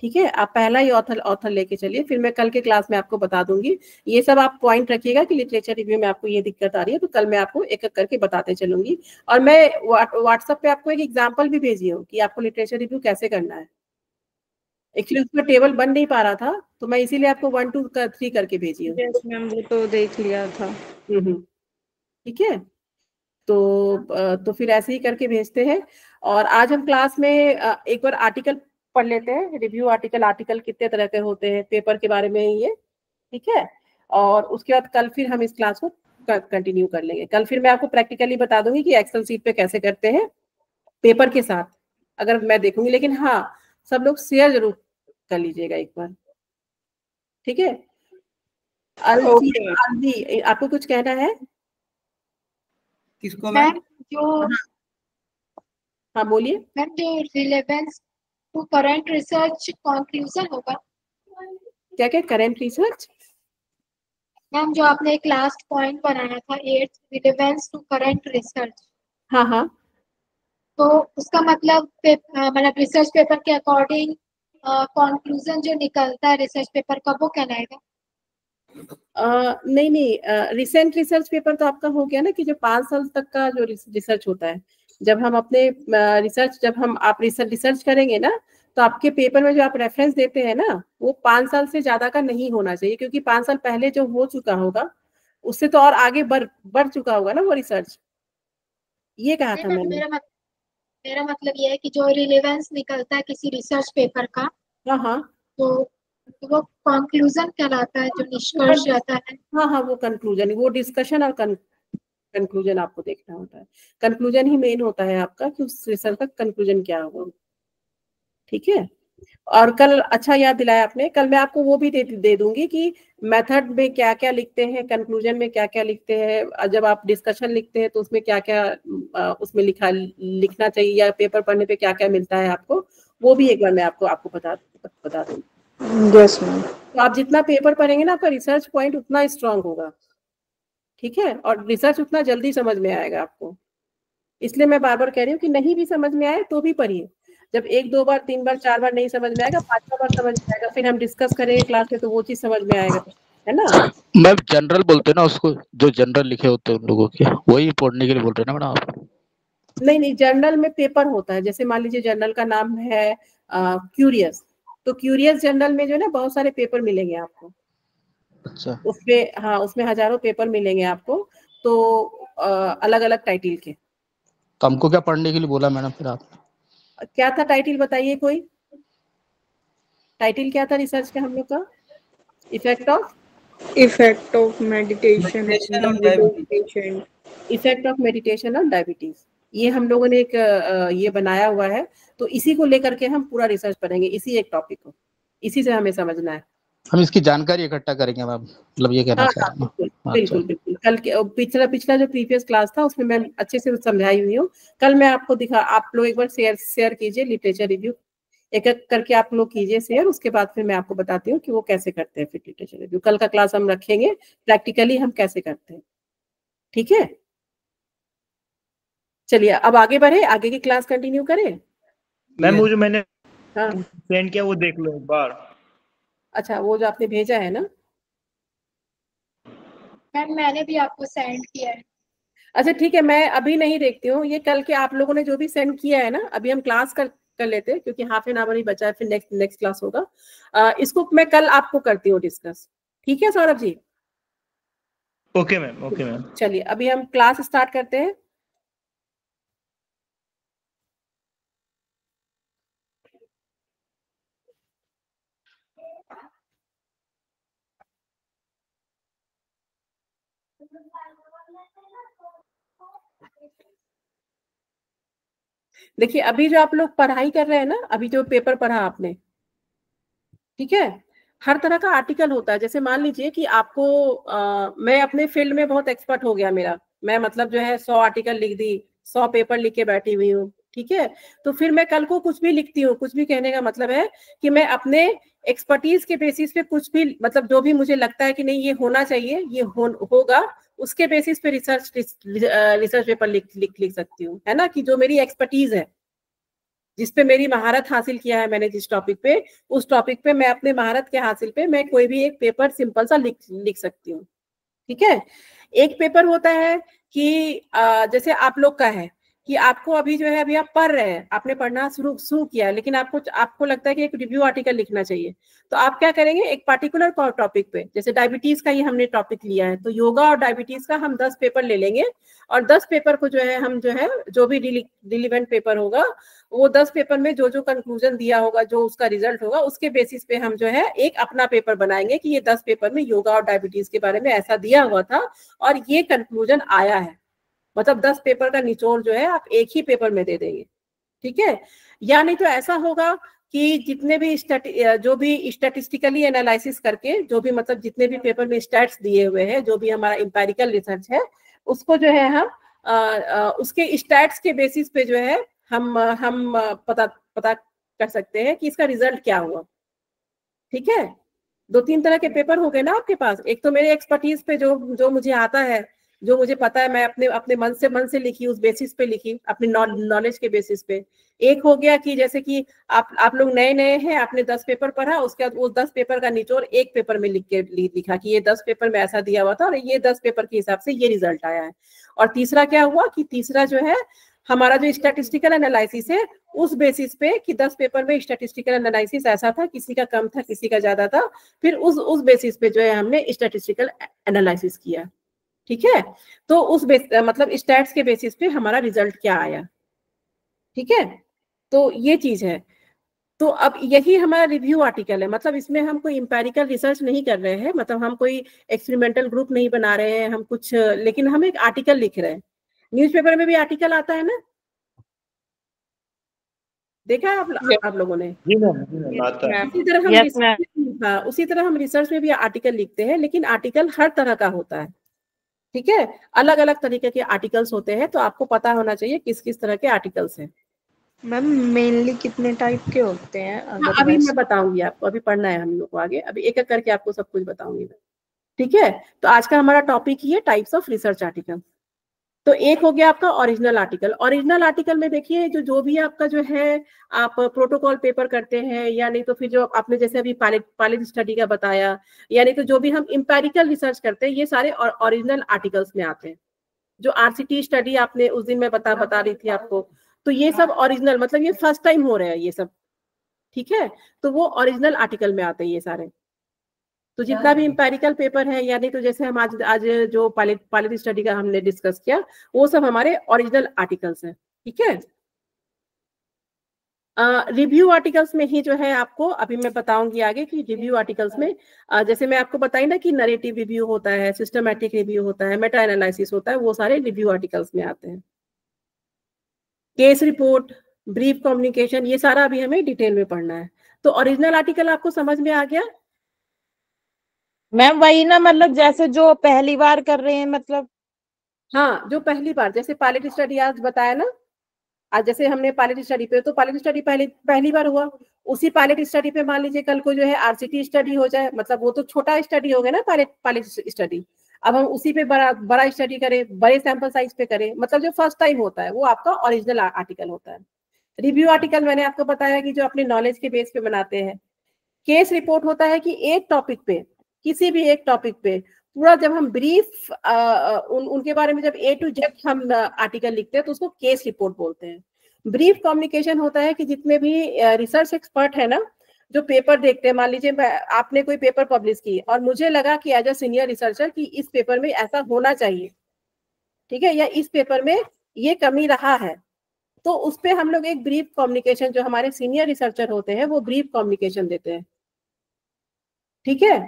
ठीक है? आप पहला ही ऑथर लेके चलिए, फिर मैं कल के क्लास में आपको बता दूंगी। ये सब आप पॉइंट रखिएगा कि लिटरेचर रिव्यू में आपको ये दिक्कत आ रही है, तो कल मैं आपको एक एक करके बताते चलूंगी। और मैं व्हाट्सएप पे आपको एक एग्जाम्पल भी भेजी हूँ कि आपको लिटरेचर रिव्यू कैसे करना है। एक्चुअली उसमें टेबल बन नहीं पा रहा था, तो मैं इसीलिए आपको 1 2 3 करके भेजी हूँ। यस मैम, वो तो देख लिया था। ठीक है, तो फिर ऐसे ही करके भेजते हैं। और आज हम क्लास में एक बार आर्टिकल पढ़ लेते हैं, रिव्यू आर्टिकल कितने तरह के होते हैं पेपर के बारे में ये, ठीक है? और उसके बाद कल फिर हम इस क्लास को कंटिन्यू कर लेंगे। कल फिर मैं आपको प्रैक्टिकली बता दूंगी कि एक्सेल सीट पे कैसे करते हैं पेपर के साथ, अगर मैं देखूंगी। लेकिन हाँ, सब लोग शेयर जरूर कर लीजिएगा एक बार, ठीक है? अलसी, आपको कुछ कहना है? किसको? मैम जो हाँ बोलिए। मैम जो relevance to current research conclusion होगा। क्या करंट रिसर्च? मैम जो आपने एक लास्ट पॉइंट बनाया था 8 रिलेवेंस टू करंट रिसर्च, हाँ, तो उसका मतलब रिसर्च पेपर के अकॉर्डिंग कंक्लूजन जो निकलता है रिसर्च पेपर का वो कहलाएगा? नहीं, रिसेंट रिसर्च पेपर तो आपका हो गया ना, कि जो 5 साल तक का जो रिसर्च होता है, जब हम अपने आप रिसर्च करेंगे ना, तो आपके पेपर में जो आप रेफरेंस देते हैं ना, वो 5 साल से ज्यादा का नहीं होना चाहिए, क्योंकि 5 साल पहले जो हो चुका होगा उससे तो और आगे बढ़ चुका होगा ना वो रिसर्च। ये कहा था मैंने। मेरा मतलब ये है कि जो रिलेवेंस निकलता है किसी रिसर्च पेपर का, हाँ, तो वो कंक्लूजन कहलाता है, जो निष्कर्ष रहता है। हाँ, वो कंक्लूजन, वो डिस्कशन और कंक्लूजन आपको देखना होता है। कंक्लूजन ही मेन होता है आपका कि उस रिसर्च का कंक्लूजन क्या होगा, ठीक है? और कल अच्छा याद दिलाया आपने, कल मैं आपको वो भी दे दूंगी कि मेथड में क्या क्या लिखते हैं, कंक्लूजन में क्या क्या लिखते हैं, जब आप डिस्कशन लिखते हैं तो उसमें क्या क्या उसमें लिखना चाहिए, या पेपर पढ़ने पे क्या क्या मिलता है आपको, वो भी एक बार मैं आपको बता दूंगी। Yes ma'am. तो आप जितना पेपर पढ़ेंगे ना, आपका रिसर्च पॉइंट उतना स्ट्रांग होगा, ठीक है? और रिसर्च उतना जल्दी समझ में आएगा आपको। इसलिए मैं बार बार कह रही हूँ कि नहीं भी समझ में आए तो भी पढ़िए। जब 1 2 बार 3 बार 4 बार नहीं समझ में आएगा, 5वां बार समझ में आएगा, फिर हम डिस्कस करेंगे क्लास में तो वो चीज समझ में आएगा, है ना। मैम जनरल बोलते हैं ना उसको, जो जनरल लिखे होते हैं उन लोगों के, वही पढ़ने के लिए बोल रहे हैं ना मैडम आप? नहीं, जर्नल में पेपर होता है। जैसे मान लीजिए जर्नल का नाम है क्यूरियस, तो क्यूरियस जर्नल में जो है ना बहुत सारे पेपर मिलेंगे आपको। अच्छा। उसमें हाँ, उसमें हजारों पेपर मिलेंगे आपको, तो अलग अलग टाइटल के। तो हमको क्या पढ़ने के लिए बोला मैडम फिर आप? क्या था टाइटल बताइए, कोई टाइटल क्या था रिसर्च का हम लोग का? Effect of meditation effect of meditation on diabetes, ये हम लोगों ने एक ये बनाया हुआ है। तो इसी को लेकर के हम पूरा रिसर्च पढ़ेंगे, इसी एक टॉपिक को, इसी से हमें समझना है। हम इसकी जानकारी इकट्ठा करेंगे मैम, मतलब ये कहना चाह रहा हूँ। बिल्कुल बिल्कुल। कल के पिछला जो प्रीवियस क्लास था उसमें मैं अच्छे से समझाई हुई हूँ। कल मैं आपको आप लोग एक बार शेयर कीजिए लिटरेचर रिव्यू, एक एक करके आप लोग कीजिए शेयर, उसके बाद फिर मैं आपको बताती हूँ कि वो कैसे करते हैं फिर लिटरेचर रिव्यू। कल का क्लास हम रखेंगे प्रैक्टिकली हम कैसे करते हैं, ठीक है। चलिए अब आगे बढ़े, आगे की क्लास कंटिन्यू करें। मैम वो जो मैंने हाँ सेंड किया वो देख लो एक बार। अच्छा, वो जो आपने भेजा है ना? मैम मैंने भी आपको सेंड किया है। अच्छा ठीक है, मैं अभी नहीं देखती हूँ ये। कल के आप लोगों ने जो भी सेंड किया है ना, अभी हम क्लास कर लेते हैं क्योंकि हाफ एन आवर ही बचा है, फिर नेक्स्ट क्लास होगा। इसको मैं कल आपको करती हूँ डिस्कस, ठीक है Saurabh ji? Okay ma'am, okay ma'am. चलिए अभी हम क्लास स्टार्ट करते हैं। देखिए अभी जो आप लोग पढ़ाई कर रहे हैं ना, अभी जो पेपर पढ़ा आपने, ठीक है, हर तरह का आर्टिकल होता है। जैसे मान लीजिए कि आपको मैं अपने फील्ड में बहुत एक्सपर्ट हो गया मेरा, मैं मतलब जो है 100 आर्टिकल लिख दी, 100 पेपर लिख के बैठी हुई हूँ, ठीक है। तो फिर मैं कल को कुछ भी लिखती हूँ, कुछ भी कहने का मतलब है कि मैं अपने एक्सपर्टीज के बेसिस पे कुछ भी, मतलब जो भी मुझे लगता है कि नहीं ये होना चाहिए, ये होगा, उसके बेसिस पे रिसर्च पेपर लिख सकती हूँ, है ना। कि जो मेरी एक्सपर्टीज है, जिस पे मेरी महारत हासिल किया है मैंने, जिस टॉपिक पे, उस टॉपिक पे मैं अपने महारत के हासिल पे मैं कोई भी एक पेपर सिंपल सा लिख सकती हूँ, ठीक है। एक पेपर होता है कि जैसे आप लोग का है कि आपको अभी जो है, अभी आप पढ़ रहे हैं, आपने पढ़ना शुरू किया, लेकिन आपको लगता है कि एक रिव्यू आर्टिकल लिखना चाहिए। तो आप क्या करेंगे, एक पार्टिकुलर टॉपिक पे, जैसे डायबिटीज का ही हमने टॉपिक लिया है, तो योगा और डायबिटीज का हम 10 पेपर ले लेंगे, और 10 पेपर को जो है हम जो है, जो भी रिलीवेंट पेपर होगा, वो 10 पेपर में जो जो कंक्लूजन दिया होगा, जो उसका रिजल्ट होगा, उसके बेसिस पे हम जो है एक अपना पेपर बनाएंगे कि ये 10 पेपर में योगा और डायबिटीज के बारे में ऐसा दिया हुआ था और ये कंक्लूजन आया है। मतलब 10 पेपर का निचोड़ जो है आप एक ही पेपर में दे देंगे, ठीक है। या नहीं तो ऐसा होगा कि जितने भी जो भी स्टैटिस्टिकली एनालिसिस करके, जो भी मतलब जितने भी पेपर में स्टैट्स दिए हुए हैं, जो भी हमारा इंपेरिकल रिसर्च है, उसको जो है हम उसके स्टैट्स के बेसिस पे जो है हम पता कर सकते हैं कि इसका रिजल्ट क्या हुआ, ठीक है। 2-3 तरह के पेपर हो गए ना आपके पास। एक तो मेरे एक्सपर्टीज पे जो मुझे आता है, जो मुझे पता है, मैं अपने मन से लिखी, उस बेसिस पे लिखी, अपने नॉलेज के बेसिस पे। एक हो गया कि जैसे कि आप लोग नए हैं, आपने 10 पेपर पढ़ा, उसके बाद उस 10 पेपर का निचोड़ एक पेपर में लिखा कि ये 10 पेपर में ऐसा दिया हुआ था और ये 10 पेपर के हिसाब से ये रिजल्ट आया है। और तीसरा क्या हुआ कि तीसरा जो है हमारा जो स्टैटिस्टिकल एनालिसिस है, उस बेसिस पे कि 10 पेपर में स्टैटिस्टिकल एनालिसिस ऐसा था, किसी का कम था, किसी का ज्यादा था, फिर उस बेसिस पे जो है हमने स्टैटिस्टिकल एनालिसिस किया, ठीक है। तो मतलब स्टैट्स के बेसिस पे हमारा रिजल्ट क्या आया, ठीक है। तो ये चीज है। तो अब यही हमारा रिव्यू आर्टिकल है, मतलब इसमें हम कोई इंपेरिकल रिसर्च नहीं कर रहे हैं, मतलब हम कोई एक्सपेरिमेंटल ग्रुप नहीं बना रहे हैं हम कुछ, लेकिन हम एक आर्टिकल लिख रहे हैं। न्यूज़पेपर में भी आर्टिकल आता है ना, देखा है आप लोगों ने? जी मैम, आता है। उसी तरह हम रिसर्च में भी आर्टिकल लिखते हैं, लेकिन आर्टिकल हर तरह का होता है, ठीक है। अलग अलग तरीके के आर्टिकल्स होते हैं, तो आपको पता होना चाहिए किस किस तरह के आर्टिकल्स हैं। मैम मेनली कितने टाइप के होते हैं? अभी मैं बताऊंगी आपको, अभी पढ़ना है हम लोग को आगे, अभी एक एक करके आपको सब कुछ बताऊंगी मैं, ठीक है। तो आज का हमारा टॉपिक ही है टाइप्स ऑफ रिसर्च आर्टिकल, तो एक हो गया आपका ओरिजिनल आर्टिकल। ओरिजिनल आर्टिकल में देखिए जो भी आपका जो है आप प्रोटोकॉल पेपर करते हैं, या नहीं तो फिर जो आपने जैसे अभी पायलट स्टडी का बताया, या नहीं तो जो भी हम इंपेरिकल रिसर्च करते हैं, ये सारे ओरिजिनल आर्टिकल्स में आते हैं। जो आरसीटी स्टडी आपने उस दिन मैं बता रही थी आपको, तो ये सब ओरिजिनल, मतलब ये फर्स्ट टाइम हो रहा है ये सब, ठीक है, तो वो ओरिजिनल आर्टिकल में आते हैं ये सारे। तो जितना भी इंपेरिकल पेपर है, यानी तो जैसे हम आज जो पायलट स्टडी का हमने डिस्कस किया, वो सब हमारे ओरिजिनल आर्टिकल्स हैं, ठीक है। रिव्यू आर्टिकल्स में ही जो है आपको अभी मैं बताऊंगी आगे कि रिव्यू आर्टिकल्स में जैसे मैं आपको बताई ना कि नरेटिव रिव्यू होता है, सिस्टमैटिक रिव्यू होता है, मेटा एनालिसिस होता है, वो सारे रिव्यू आर्टिकल्स में आते हैं। केस रिपोर्ट, ब्रीफ कम्युनिकेशन, ये सारा अभी हमें डिटेल में पढ़ना है। तो ओरिजिनल आर्टिकल आपको समझ में आ गया? मैम वही ना, मतलब जैसे जो पहली बार कर रहे हैं, मतलब हाँ, जो पहली बार, जैसे पायलट स्टडी आज बताया ना, आज जैसे हमने पायलट स्टडी पे, तो पायलट स्टडी पहली बार हुआ, उसी पायलट स्टडी पे मान लीजिए कल को जो है आरसीटी स्टडी हो जाए, मतलब वो तो छोटा स्टडी हो गया ना पायलट स्टडी, अब हम उसी पे बड़ा स्टडी करें, बड़े सैंपल साइज पे करें, मतलब जो फर्स्ट टाइम होता है वो आपका ओरिजिनल आर्टिकल होता है। रिव्यू आर्टिकल मैंने आपको बताया कि जो अपने नॉलेज के बेस पे बनाते हैं। केस रिपोर्ट होता है कि एक टॉपिक पे, किसी भी एक टॉपिक पे पूरा जब हम ब्रीफ उनके बारे में जब ए टू जेड हम आर्टिकल लिखते हैं तो उसको केस रिपोर्ट बोलते हैं। ब्रीफ कम्युनिकेशन होता है कि जितने भी रिसर्च एक्सपर्ट है ना, जो पेपर देखते हैं, मान लीजिए आपने कोई पेपर पब्लिश की और मुझे लगा कि एज अ सीनियर रिसर्चर कि इस पेपर में ऐसा होना चाहिए, ठीक है, या इस पेपर में ये कमी रहा है, तो उस पे हम लोग एक ब्रीफ कम्युनिकेशन, जो हमारे सीनियर रिसर्चर होते हैं वो ब्रीफ कम्युनिकेशन देते हैं, ठीक है।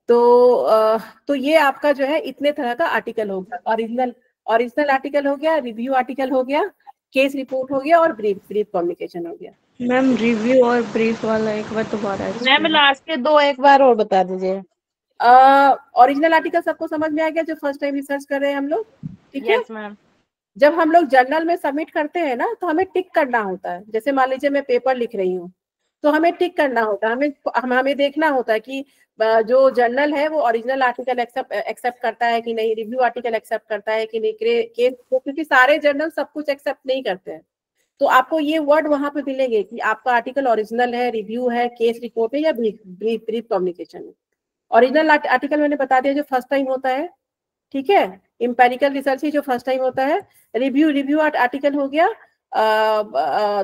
तो ये आपका जो है इतने तरह का आर्टिकल हो गया। ओरिजिनल आर्टिकल हो गया, रिव्यू आर्टिकल हो गया, केस रिपोर्ट हो गया और ब्रीफ कम्युनिकेशन हो गया। मैम रिव्यू और ब्रीफ वाला एक बार दोबारा मैम लास्ट के दो एक बार और बता दीजिए। ओरिजिनल आर्टिकल सबको समझ में आ गया जो फर्स्ट टाइम रिसर्च कर रहे हैं हम लोग, ठीक है। Yes ma'am. जब हम लोग जर्नल में सबमिट करते हैं ना, तो हमें टिक करना होता है। जैसे मान लीजिए मैं पेपर लिख रही हूँ, तो हमें टिक करना होता है, हमें देखना होता है कि जो जर्नल है वो ओरिजिनल आर्टिकल एक्सेप्ट करता है कि नहीं, रिव्यू आर्टिकल एक्सेप्ट करता है कि नहीं, केस, क्योंकि सारे जर्नल सब कुछ एक्सेप्ट नहीं करते हैं। तो आपको ये वर्ड वहां पे मिलेंगे कि आपका आर्टिकल ओरिजिनल है, रिव्यू है, केस रिपोर्ट है या ब्रीफ कम्युनिकेशन है। ओरिजिनल आर्टिकल मैंने बता दिया जो फर्स्ट टाइम होता है, ठीक है। इंपेरिकल रिसर्च ही जो फर्स्ट टाइम होता है। रिव्यू आर्टिकल हो गया,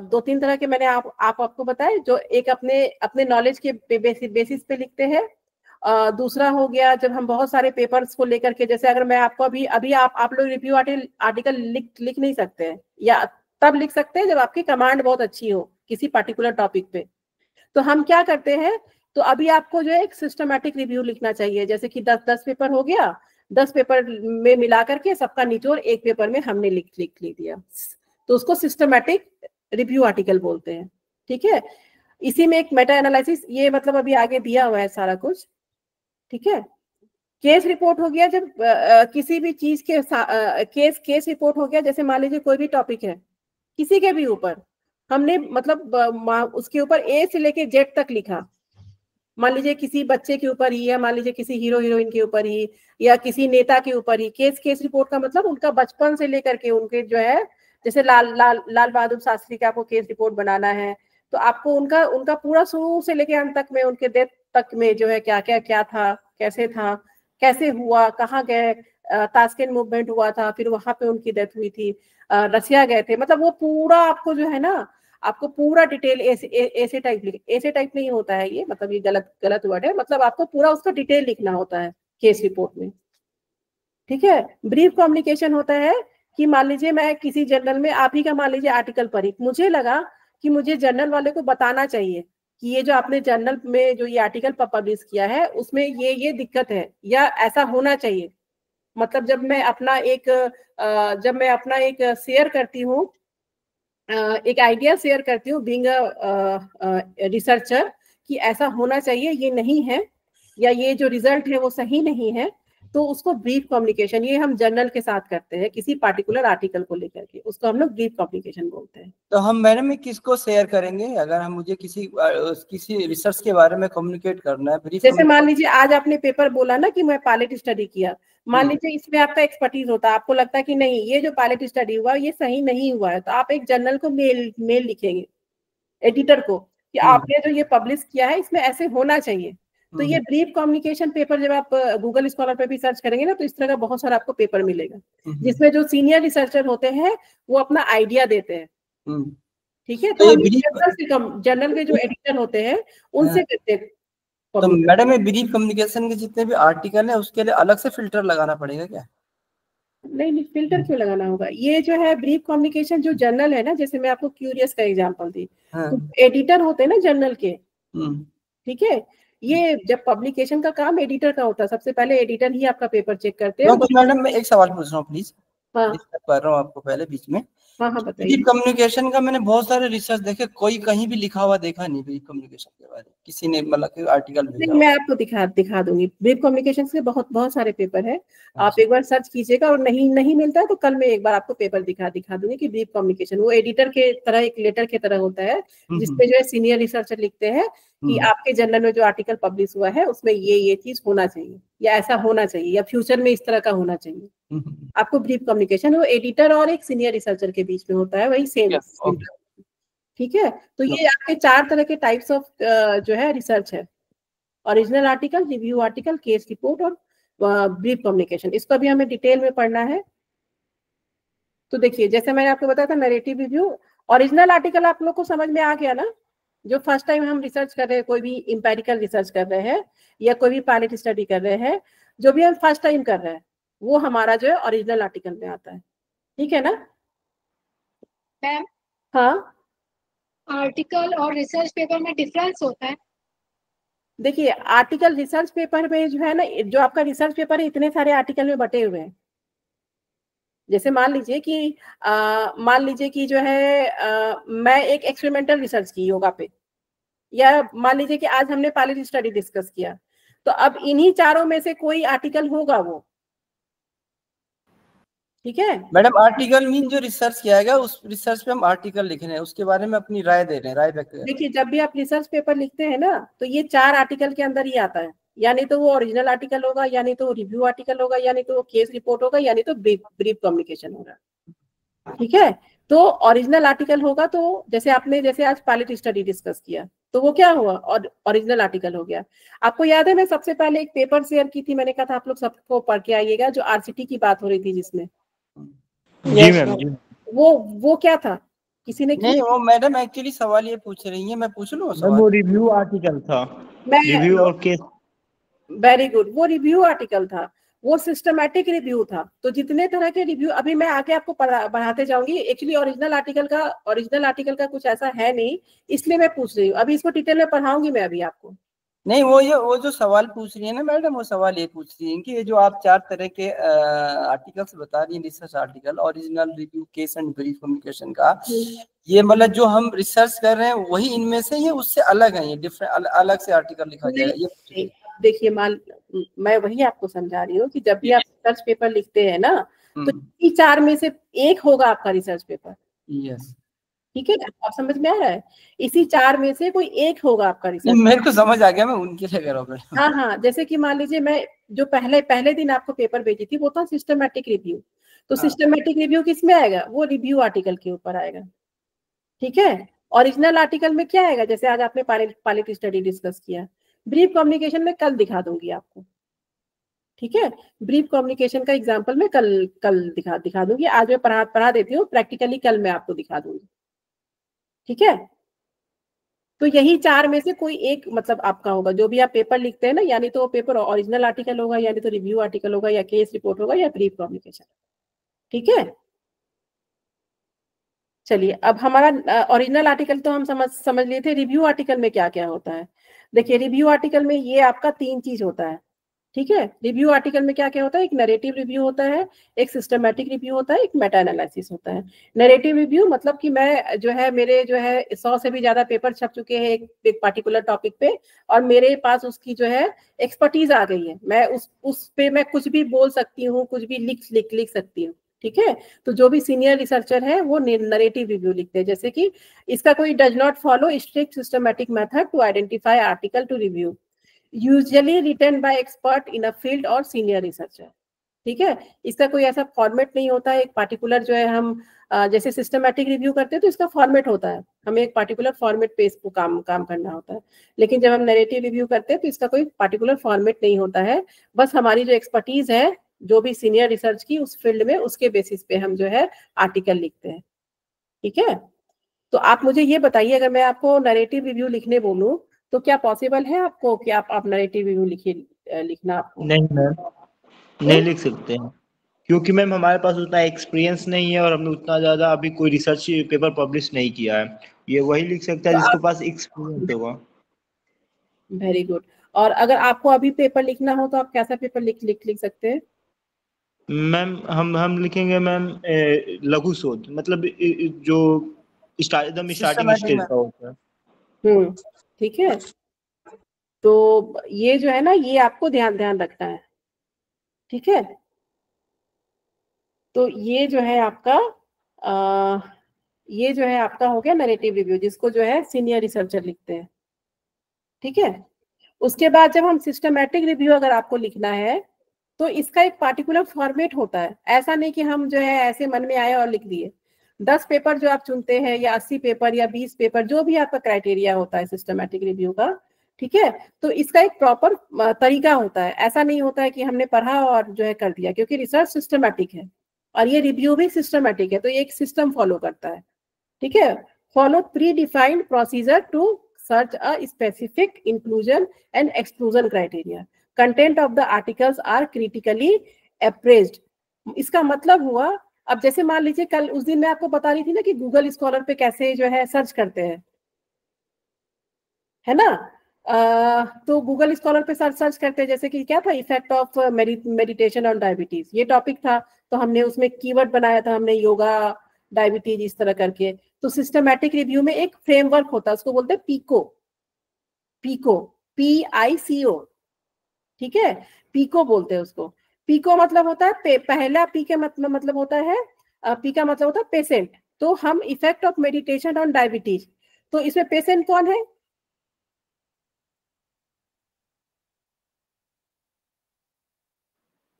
दो तीन तरह के मैंने आपको बताए, जो एक अपने नॉलेज के बेसिस पे लिखते हैं। दूसरा हो गया जब हम बहुत सारे पेपर्स को लेकर के, जैसे अगर मैं आपको अभी आप लोग रिव्यू आर्टिकल लिख नहीं सकते हैं, या तब लिख सकते हैं जब आपकी कमांड बहुत अच्छी हो किसी पर्टिकुलर टॉपिक पे। तो हम क्या करते हैं, तो अभी आपको जो है एक सिस्टमैटिक रिव्यू लिखना चाहिए, जैसे कि 10 पेपर हो गया, 10 पेपर में मिला करके सबका निचोड़ एक पेपर में हमने लिख दिया, तो उसको सिस्टमैटिक रिव्यू आर्टिकल बोलते हैं, ठीक है। इसी में एक मेटा एनालिसिस, ये मतलब अभी आगे दिया हुआ है सारा कुछ, ठीक है। केस रिपोर्ट हो गया जब किसी भी चीज के केस रिपोर्ट हो गया, जैसे मान लीजिए कोई भी टॉपिक है किसी के भी ऊपर, हमने मतलब उसके ऊपर ए से लेके जेड तक लिखा, मान लीजिए किसी बच्चे के ऊपर ही, या मान लीजिए किसी हीरो हीरोइन के ऊपर ही, या किसी नेता के ऊपर ही। केस रिपोर्ट का मतलब उनका बचपन से लेकर के उनके जो है, जैसे लाल बहादुर शास्त्री का आपको केस रिपोर्ट बनाना है, तो आपको उनका पूरा शुरू से लेके अंत तक में, उनके डेथ तक में जो है क्या था, कैसे हुआ, कहाँ गए, तास्केंट मूवमेंट हुआ था, फिर वहां पे उनकी डेथ हुई थी, रसिया गए थे, मतलब वो पूरा आपको जो है ना, आपको पूरा डिटेल ऐसे टाइप नहीं होता है ये, मतलब ये गलत वर्ड है, मतलब आपको पूरा उसका डिटेल लिखना होता है केस रिपोर्ट में, ठीक है। ब्रीफ कम्युनिकेशन होता है कि मान लीजिए मैं किसी जर्नल में, आप ही का मान लीजिए आर्टिकल पढ़ी, मुझे लगा कि मुझे जर्नल वाले को बताना चाहिए कि ये जो आपने जर्नल में जो ये आर्टिकल पब्लिश किया है उसमें ये दिक्कत है, या ऐसा होना चाहिए। मतलब जब मैं अपना एक शेयर करती हूँ, एक आइडिया शेयर करती हूँ बीइंग रिसर्चर, कि ऐसा होना चाहिए, ये नहीं है, या ये जो रिजल्ट है वो सही नहीं है, तो उसको ब्रीफ कम्युनिकेशन, ये हम जर्नल के साथ करते हैं किसी पार्टिकुलर आर्टिकल को लेकर के, उसको हम लोग ब्रीफ कम्युनिकेशन बोलते हैं। तो हम मैडम में किसको शेयर करेंगे अगर हम मुझे किसी रिसर्च के बारे में कम्युनिकेट करना है? ब्रीफ जैसे मान लीजिए आज आपने पेपर बोला ना कि मैं पायलट स्टडी किया, मान लीजिए इसमें आपका एक्सपर्टीज होता है, आपको लगता है कि नहीं ये जो पायलट स्टडी हुआ ये सही नहीं हुआ है, तो आप एक जर्नल को मेल लिखेंगे एडिटर को कि आपने जो ये पब्लिश किया है इसमें ऐसे होना चाहिए। तो ये ब्रीफ कम्युनिकेशन पेपर जब आप गूगल स्कॉलर पे भी सर्च करेंगे ना, तो इस तरह का बहुत सारा आपको पेपर मिलेगा, जिसमें जो सीनियर रिसर्चर होते हैं वो अपना आइडिया देते हैं। ठीक है, तो हम जर्नल के जो एडिटर होते हैं उनसे करते हैं। तो मैडम ये ब्रीफ कम्युनिकेशन के जितने भी आर्टिकल है उसके लिए अलग से फिल्टर लगाना पड़ेगा क्या? नहीं, फिल्टर क्यों लगाना होगा? ये जो है ब्रीफ कम्युनिकेशन जो जर्नल है ना, जैसे मैं आपको क्यूरियस का एग्जांपल दी, तो एडिटर होते हैं ना जर्नल के, ठीक है, ये जब पब्लिकेशन का काम एडिटर का होता है, सबसे पहले एडिटर ही आपका पेपर चेक करते हैं। तो मैडम मैं एक सवाल पूछ रहा हूँ प्लीज, कर रहा हूँ आपको पहले बीच में। हाँ बताइए। ब्रीफ कम्युनिकेशन का मैंने बहुत सारे रिसर्च देखे, कोई कहीं भी लिखा हुआ देखा नहीं ब्रीफ कम्युनिकेशन के बारे में, किसी ने मतलब आर्टिकल भेजा। मैं आपको दिखा दूंगी, ब्रीफ कम्युनिकेशन के बहुत सारे पेपर है, आप एक बार सर्च कीजिएगा, और नहीं मिलता है तो कल मैं एक बार आपको पेपर दिखा दूंगी कि ब्रीफ कम्युनिकेशन वो एडिटर के तरह एक लेटर के तरह होता है, जिसमें जो है सीनियर रिसर्चर लिखते हैं कि आपके जर्नल में जो आर्टिकल पब्लिश हुआ है उसमें ये चीज होना चाहिए, या ऐसा होना चाहिए, या फ्यूचर में इस तरह का होना चाहिए। आपको ब्रीफ कम्युनिकेशन वो एडिटर और एक सीनियर रिसर्चर के बीच में होता है, वही सेम। ठीक है, तो ये आपके 4 तरह के टाइप्स ऑफ जो है रिसर्च है, original article, review article, case report और ब्रीफ कम्युनिकेशन। इसको अभी हमें डिटेल में पढ़ना है। तो देखिए, जैसे मैंने आपको बताया था नैरेटिव रिव्यू, ओरिजिनल आर्टिकल आप लोग को समझ में आ गया ना, जो फर्स्ट टाइम हम रिसर्च कर रहे हैं, कोई भी इंपेरिकल रिसर्च कर रहे हैं या कोई भी पायलट स्टडी कर रहे हैं, जो भी हम फर्स्ट टाइम कर रहे हैं वो हमारा जो है ओरिजिनल आर्टिकल में आता है। ठीक है ना मैम? हाँ, आर्टिकल और रिसर्च पेपर में डिफरेंस होता है? देखिए, आर्टिकल रिसर्च पेपर में जो है ना, जो आपका रिसर्च पेपर है इतने सारे आर्टिकल में बटे हुए हैं। जैसे मान लीजिए कि जो है मैं एक एक्सपेरिमेंटल रिसर्च की योगा पे, या मान लीजिए कि आज हमने पायलट स्टडी डिस्कस किया, तो अब इन्हीं चारों में से कोई आर्टिकल होगा वो। ठीक है मैडम, आर्टिकल मीन जो रिसर्च किया गया उस रिसर्च पे हम आर्टिकल लिख रहे हैं, उसके बारे में अपनी राय दे रहे हैं, राय व्यक्त कर रहे हैं। देखिए, जब भी आप रिसर्च पेपर लिखते हैं ना, तो ये 4 आर्टिकल के अंदर ही आता है, यानी तो वो ओरिजिनल आर्टिकल होगा, यानी तो रिव्यू आर्टिकल होगा, यानी तो केस रिपोर्ट होगा, यानी तो ब्रीफ कम्युनिकेशन होगा। ठीक है, तो ओरिजिनल आर्टिकल होगा, तो जैसे आज पायलट स्टडी डिस्कस किया तो वो क्या हुआ, और ओरिजिनल आर्टिकल हो गया। आपको याद है मैं सबसे पहले एक पेपर शेयर की थी, मैंने कहा था आप लोग सबको पढ़ के आइएगा, जो आरसीटी की बात हो रही थी जिसमें। जी मैम। वो क्या था, किसी ने नहीं, वो मैडम एक्चुअली सवाल ये पूछ रही है, मैं पूछ लूं सवाल? वो रिव्यू आर्टिकल था, रिव्यू और केस। वेरी गुड, वो रिव्यू आर्टिकल था, वो सिस्टमैटिक रिव्यू था। तो जितने तरह के रिव्यू अभी मैं आगे आपको बढ़ाते जाऊंगी। एक्चुअली ओरिजिनल आर्टिकल का कुछ ऐसा है नहीं, इसलिए मैं पूछ रही हूँ, अभी इसको डिटेल में पढ़ाऊंगी मैं अभी आपको। नहीं, वो जो सवाल पूछ रही है ना मैडम, वो सवाल ये पूछ रही है कि ये जो आप 4 तरह के आर्टिकल्स बता रही हैं, research article, original, review, case and brief communication का, ये मतलब जो हम रिसर्च कर रहे हैं वही इनमें से, ये उससे अलग है, ये डिफरेंट अलग से आर्टिकल लिखा जाएगा ये? देखिए, मैं वही आपको समझा रही हूँ कि जब भी आप रिसर्च पेपर लिखते हैं ना, तो इसी 4 में से एक होगा आपका रिसर्च पेपर। यस, ठीक है, आप समझ में आ रहा है, इसी 4 में से कोई एक होगा आपका रिसर्च। मेरे को समझ आ गया, मैं उनके लिए कर रहा हूँ। हाँ, जैसे कि मान लीजिए मैं जो पहले दिन आपको पेपर भेजी थी वो था सिस्टमैटिक रिव्यू, तो सिस्टमैटिक रिव्यू किस में आएगा, वो रिव्यू आर्टिकल के ऊपर आएगा। ठीक है, ओरिजिनल आर्टिकल में क्या आएगा, जैसे आज आपने पायलट स्टडी डिस्कस किया, ब्रीफ कम्युनिकेशन में कल दिखा दूंगी आपको। ठीक है, ब्रीफ कम्युनिकेशन का एग्जांपल मैं कल दिखा दूंगी, आज मैं पढ़ा देती हूँ, प्रैक्टिकली कल मैं आपको दिखा दूंगी। ठीक है, तो यही 4 में से कोई एक मतलब आपका होगा, जो भी आप पेपर लिखते हैं ना, यानी तो वो पेपर ओरिजिनल आर्टिकल होगा, यानी तो रिव्यू आर्टिकल होगा, या केस रिपोर्ट होगा, या ब्रीफ कम्युनिकेशन। ठीक है, चलिए, अब हमारा ओरिजिनल आर्टिकल तो हम समझ लिए थे। रिव्यू आर्टिकल में क्या क्या होता है? देखिए, रिव्यू आर्टिकल में ये आपका 3 चीज होता है। ठीक है। रिव्यू आर्टिकल में क्या क्या होता है, एक नरेटिव रिव्यू होता है, एक सिस्टमैटिक रिव्यू होता है, एक मेटा एनालिसिस होता है। नरेटिव रिव्यू मतलब कि मैं जो है मेरे जो है 100 से भी ज्यादा पेपर छप चुके हैं एक पर्टिकुलर टॉपिक पे, और मेरे पास उसकी जो है एक्सपर्टीज आ गई है, मैं उस पे मैं कुछ भी बोल सकती हूँ, कुछ भी लिख सकती हूँ। ठीक है। तो जो भी सीनियर रिसर्चर है वो नरेटिव रिव्यू लिखते हैं, जैसे कि इसका कोई does not follow strict systematic method to identify article to review, usually written by expert in a field और सीनियर रिसर्चर। ठीक है। इसका कोई ऐसा फॉर्मेट नहीं होता है, एक पार्टिकुलर जो है हम जैसे सिस्टमैटिक रिव्यू करते हैं तो इसका फॉर्मेट होता है, हमें एक पार्टिकुलर फॉर्मेट पे इसको काम करना होता है। लेकिन जब हम नैरेटिव रिव्यू करते हैं तो इसका कोई पार्टिकुलर फॉर्मेट नहीं होता है, बस हमारी जो एक्सपर्टीज है जो भी सीनियर रिसर्च की उस फील्ड में, उसके बेसिस पे हम जो है आर्टिकल लिखते हैं। ठीक है। तो आप मुझे ये बताइए, अगर मैं आपको नैरेटिव रिव्यू लिखने बोलूं तो क्या पॉसिबल है आपको कि आप नैरेटिव रिव्यू लिखना आपको? नहीं मैम, नहीं लिख सकते हैं, क्योंकि मैम हमारे पास उतना एक्सपीरियंस नहीं है और हमने उतना ज्यादा अभी कोई रिसर्च पेपर पब्लिश नहीं किया है। ये वही लिख सकता है तो जिसके पास एक्सपीरियंस होगा। Very good. और अगर आपको अभी पेपर लिखना हो तो आप कैसा पेपर लिख सकते हैं? मैम हम लिखेंगे मैम लघु शोध, मतलब जो एकदम स्टार्टिंग स्टेज का होता है। ठीक है। तो ये जो है ना, ये आपको ध्यान रखना है। ठीक है। तो ये जो है आपका ये जो है आपका हो गया नैरेटिव रिव्यू, जिसको जो है सीनियर रिसर्चर लिखते हैं। ठीक है। उसके बाद जब हम सिस्टमैटिक रिव्यू अगर आपको लिखना है तो इसका एक पार्टिकुलर फॉर्मेट होता है, ऐसा नहीं कि हम जो है ऐसे मन में आए और लिख दिए। 10 पेपर जो आप चुनते हैं या 80 पेपर या 20 पेपर, जो भी आपका क्राइटेरिया होता है सिस्टमैटिक रिव्यू का, ठीक है, तो इसका एक प्रॉपर तरीका होता है। ऐसा नहीं होता है कि हमने पढ़ा और जो है कर दिया, क्योंकि रिसर्च सिस्टमैटिक है और ये रिव्यू भी सिस्टमैटिक है, तो ये एक सिस्टम फॉलो करता है। ठीक है। Follow pre defined procedure to search a specific inclusion and exclusion criteria, content of the articles are critically appraised. इसका मतलब हुआ, अब जैसे मान लीजिए कल उस दिन मैं आपको बता रही थी ना कि गूगल स्कॉलर पे कैसे जो है सर्च करते हैं, है ना। तो गूगल स्कॉलर पे सर्च करते हैं, जैसे कि क्या था, effect of meditation on diabetes, ये टॉपिक था, तो हमने उसमें कीवर्ड बनाया था, हमने योगा डायबिटीज इस तरह करके। तो सिस्टमैटिक रिव्यू में एक फ्रेमवर्क होता है, उसको बोलते हैं पीको, PICO। ठीक है। पीको बोलते हैं उसको। पीको मतलब होता है पहला पी के मतलब होता है, पी का मतलब होता है पेशेंट। तो हम effect of meditation on diabetes, तो इसमें पेशेंट कौन है?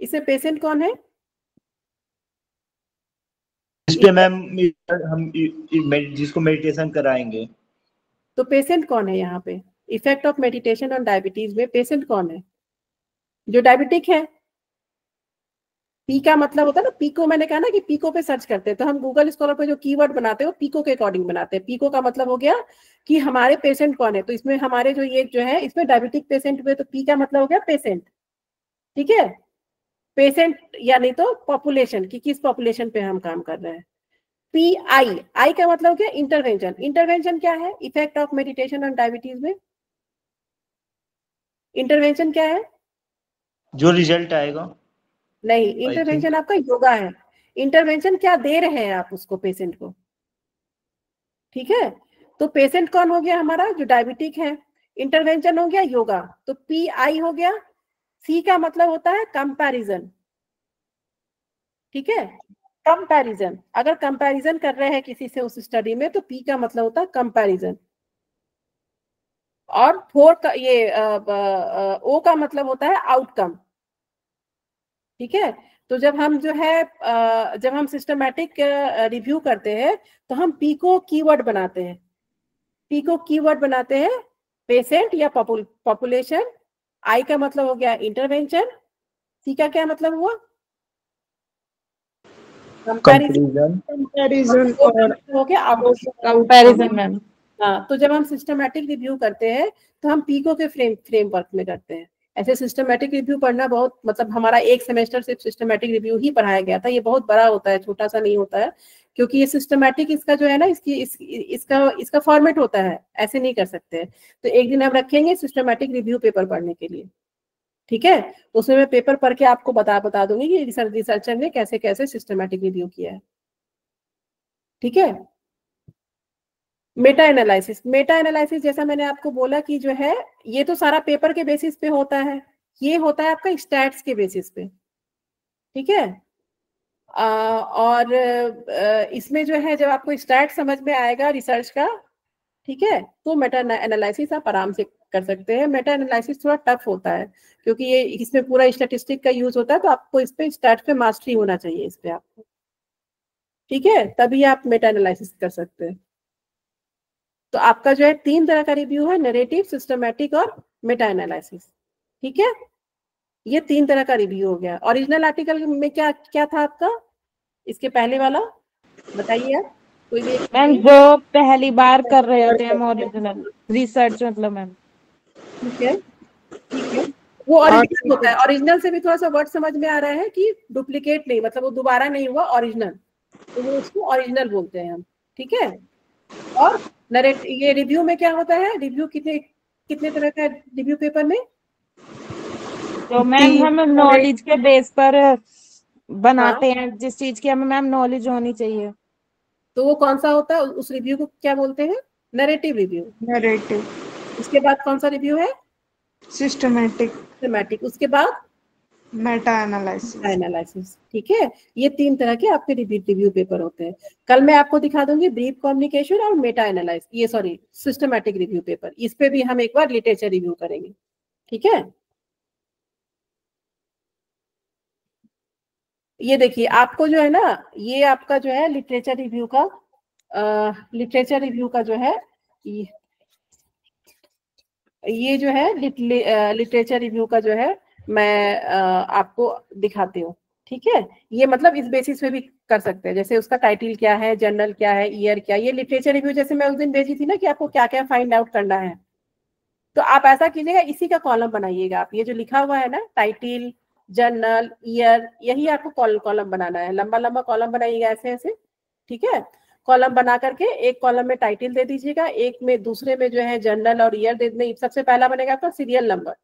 इसमें पेशेंट कौन है? इस पे मैम हम जिसको मेडिटेशन कराएंगे। तो पेशेंट कौन है यहाँ पे? Effect of meditation on diabetes में पेशेंट कौन है? जो डायबिटिक है। पी का मतलब होता है ना, पीको, मैंने कहा ना कि पीको पे सर्च करते हैं, तो हम गूगल स्कॉलर पे जो कीवर्ड बनाते हैं वो पीको के अकॉर्डिंग बनाते हैं। पीको का मतलब हो गया कि हमारे पेशेंट कौन है, तो इसमें हमारे जो ये जो है इसमें डायबिटिक पेशेंट हुए, तो पी का मतलब हो गया पेशेंट। ठीक है। पेशेंट यानी तो पॉपुलेशन की, किस पॉपुलेशन पे हम काम कर रहे हैं। आई का मतलब हो गया इंटरवेंशन। इंटरवेंशन क्या है effect of meditation on diabetes में? इंटरवेंशन क्या है? जो रिजल्ट आएगा। नहीं, इंटरवेंशन आपका योगा है। इंटरवेंशन क्या दे रहे हैं आप उसको, पेशेंट को। ठीक है। तो पेशेंट कौन हो गया हमारा? जो डायबिटिक है। इंटरवेंशन हो गया योगा, तो PI हो गया। सी का मतलब होता है कंपैरिजन। ठीक है। कंपैरिजन, अगर कंपैरिजन कर रहे हैं किसी से उस स्टडी में, तो पी का मतलब होता है कंपैरिजन। और फोर का ये ओ का मतलब होता है आउटकम। ठीक है। तो जब हम जो है जब हम सिस्टमैटिक रिव्यू करते हैं तो हम पी को कीवर्ड बनाते हैं। पी को कीवर्ड बनाते हैं पेशेंट या पॉपुलेशन। आई का मतलब हो गया इंटरवेंशन। सी का क्या मतलब हुआ? कंपैरिजन और हो गया कंपैरिजन मैम। हाँ, तो जब हम सिस्टमैटिक रिव्यू करते हैं तो हम पीको के फ्रेमवर्क में करते हैं। ऐसे सिस्टमैटिक रिव्यू पढ़ना बहुत, मतलब हमारा एक सेमेस्टर सिर्फ सिस्टमैटिक रिव्यू ही पढ़ाया गया था। ये बहुत बड़ा होता है, छोटा सा नहीं होता है, क्योंकि ये सिस्टमैटिक इसका जो है ना, इसका फॉर्मेट होता है, ऐसे नहीं कर सकते। तो एक दिन हम रखेंगे सिस्टमैटिक रिव्यू पेपर पढ़ने के लिए। ठीक है, उसमें मैं पेपर पढ़ के आपको बता दूंगी कि रिसर्चर ने कैसे कैसे सिस्टमैटिक रिव्यू किया है। ठीक है, मेटा एनालिसिस जैसा मैंने आपको बोला कि जो है ये तो सारा पेपर के बेसिस पे होता है, ये होता है आपका स्टैट्स के बेसिस पे। ठीक है, और इसमें जो है जब आपको स्टैट समझ में आएगा रिसर्च का, ठीक है, तो मेटा एनालिसिस आप आराम से कर सकते हैं। मेटा एनालिसिस थोड़ा टफ होता है क्योंकि ये इसमें पूरा स्टैटिस्टिक का यूज होता है, तो आपको इस पे स्टैट पे मास्टरी होना चाहिए इस पे आपको। ठीक है, तभी आप मेटा एनालिसिस कर सकते हैं। तो आपका जो है 3 तरह का रिव्यू है, नैरेटिव, सिस्टमैटिक और मेटा एनालिसिस। ठीक है, ये 3 तरह का रिव्यू हो गया। ओरिजिनल आर्टिकल में क्या क्या था आपका, इसके पहले वाला बताइए आप कोई भी। मैम जो पहली बार कर रहे होते हैं ओरिजिनल रिसर्च मतलब मैम। ठीक है, ठीक है, वो ओरिजिनल होता है। ओरिजिनल से भी थोड़ा सा वर्ड समझ में आ रहा है कि डुप्लीकेट नहीं, मतलब वो दोबारा नहीं हुआ, ओरिजिनल, तो वो उसको ओरिजिनल बोलते हैं हम। ठीक है, और ये रिव्यू में क्या होता है, रिव्यू कितने तरह का रिव्यू पेपर में, तो मैम हम नॉलेज के बेस पर बनाते हैं, जिस चीज की हमें मैम नॉलेज होनी चाहिए। तो वो कौन सा होता है, उस रिव्यू को क्या बोलते हैं, नैरेटिव रिव्यू। नैरेटिव। उसके बाद कौन सा रिव्यू है, सिस्टमैटिक। उसके बाद मेटा एनालिसिस। ठीक है, ये 3 तरह के आपके रिव्यू पेपर होते हैं। कल मैं आपको दिखा दूंगी ब्रीफ कम्युनिकेशन और मेटा एनालिसिस, ये सॉरी सिस्टमैटिक रिव्यू पेपर, इस पे भी हम एक बार लिटरेचर रिव्यू करेंगे। ठीक है, ये देखिए आपको जो है ना, ये आपका जो है लिटरेचर रिव्यू का जो है ये जो है लिटरेचर रिव्यू का जो है मैं आपको दिखाती हूँ। ठीक है, ये मतलब इस बेसिस पे भी कर सकते हैं, जैसे उसका टाइटल क्या है, जर्नल क्या है, ईयर क्या, ये लिटरेचर रिव्यू जैसे मैं उस दिन भेजी थी ना कि आपको क्या क्या फाइंड आउट करना है, तो आप ऐसा कीजिएगा, इसी का कॉलम बनाइएगा आप। ये जो लिखा हुआ है ना टाइटल, जर्नल, ईयर, यही आपको कॉलम बनाना है, लंबा लंबा कॉलम बनाइएगा ऐसे ऐसे। ठीक है, कॉलम बना करके एक कॉलम में टाइटल दे दीजिएगा, एक में दूसरे में जो है जर्नल और ईयर दे दें। सबसे पहला बनेगा आपका सीरियल नंबर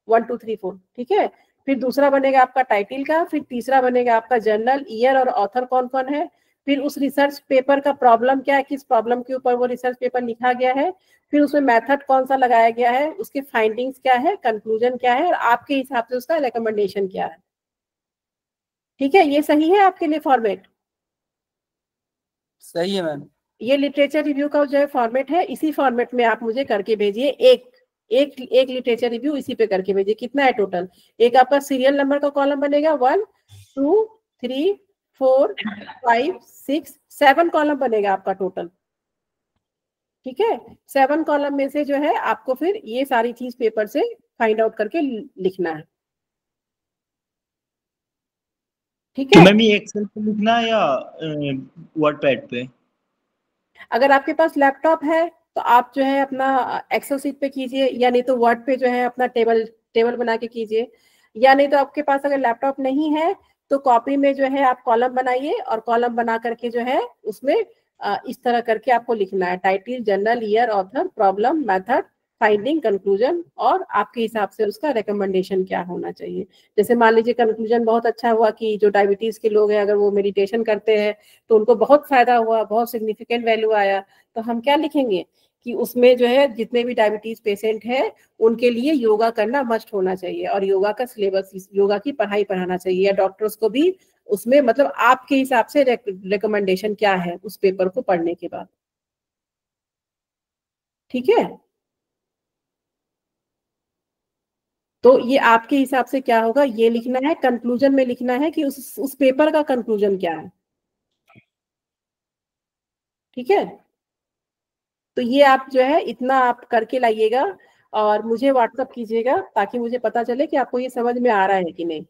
1 2 3 4। ठीक है, फिर दूसरा बनेगा आपका टाइटल का, फिर तीसरा बनेगा आपका जर्नल, ईयर और ऑथर कौन कौन है, फिर उस रिसर्च पेपर का प्रॉब्लम क्या है, किस प्रॉब्लम के ऊपर वो रिसर्च पेपर लिखा गया है, फिर उसमें मेथड कौन सा लगाया गया है, उसके फाइंडिंग्स क्या है, कंक्लूजन क्या है, और आपके हिसाब से उसका रिकमेंडेशन क्या है। ठीक है, ये सही है आपके लिए फॉर्मेट? सही है मैम। ये लिटरेचर रिव्यू का जो है फॉर्मेट है, इसी फॉर्मेट में आप मुझे करके भेजिए। एक लिटरेचर रिव्यू इसी पे करके भेजिए। कितना है टोटल, एक आपका सीरियल नंबर का कॉलम बनेगा, 1 2 3 4 5 6 7 कॉलम बनेगा आपका टोटल। ठीक है, 7 कॉलम में से जो है आपको फिर ये सारी चीज पेपर से फाइंड आउट करके लिखना है। ठीक तो है, मैम ये एक्सेल पे लिखना है या वर्डपैड पे? अगर आपके पास लैपटॉप है तो आप जो है अपना एक्सेल सीट पे कीजिए, या नहीं तो वर्ड पे जो है अपना टेबल बना के कीजिए, या नहीं तो आपके पास अगर लैपटॉप नहीं है तो कॉपी में जो है आप कॉलम बनाइए, और कॉलम बना करके जो है उसमें इस तरह करके आपको लिखना है, title, journal, year, author, problem, method, finding, conclusion, और आपके हिसाब से उसका रिकमेंडेशन क्या होना चाहिए। जैसे मान लीजिए कंक्लूजन बहुत अच्छा हुआ कि जो डायबिटीज के लोग हैं अगर वो मेडिटेशन करते हैं तो उनको बहुत फायदा हुआ, बहुत सिग्निफिकेंट वैल्यू आया, तो हम क्या लिखेंगे कि उसमें जो है जितने भी डायबिटीज पेशेंट है उनके लिए योगा करना मस्ट होना चाहिए, और योगा का सिलेबस, योगा की पढ़ाई पढ़ाना चाहिए, या डॉक्टर्स को भी उसमें मतलब आपके हिसाब से रिकमेंडेशन क्या है उस पेपर को पढ़ने के बाद। ठीक है, तो ये आपके हिसाब से क्या होगा, ये लिखना है। कंक्लूजन में लिखना है कि उस पेपर का कंक्लूजन क्या है। ठीक है, तो ये आप जो है इतना आप करके लाइएगा और मुझे व्हाट्सअप कीजिएगा, ताकि मुझे पता चले कि आपको ये समझ में आ रहा है कि नहीं।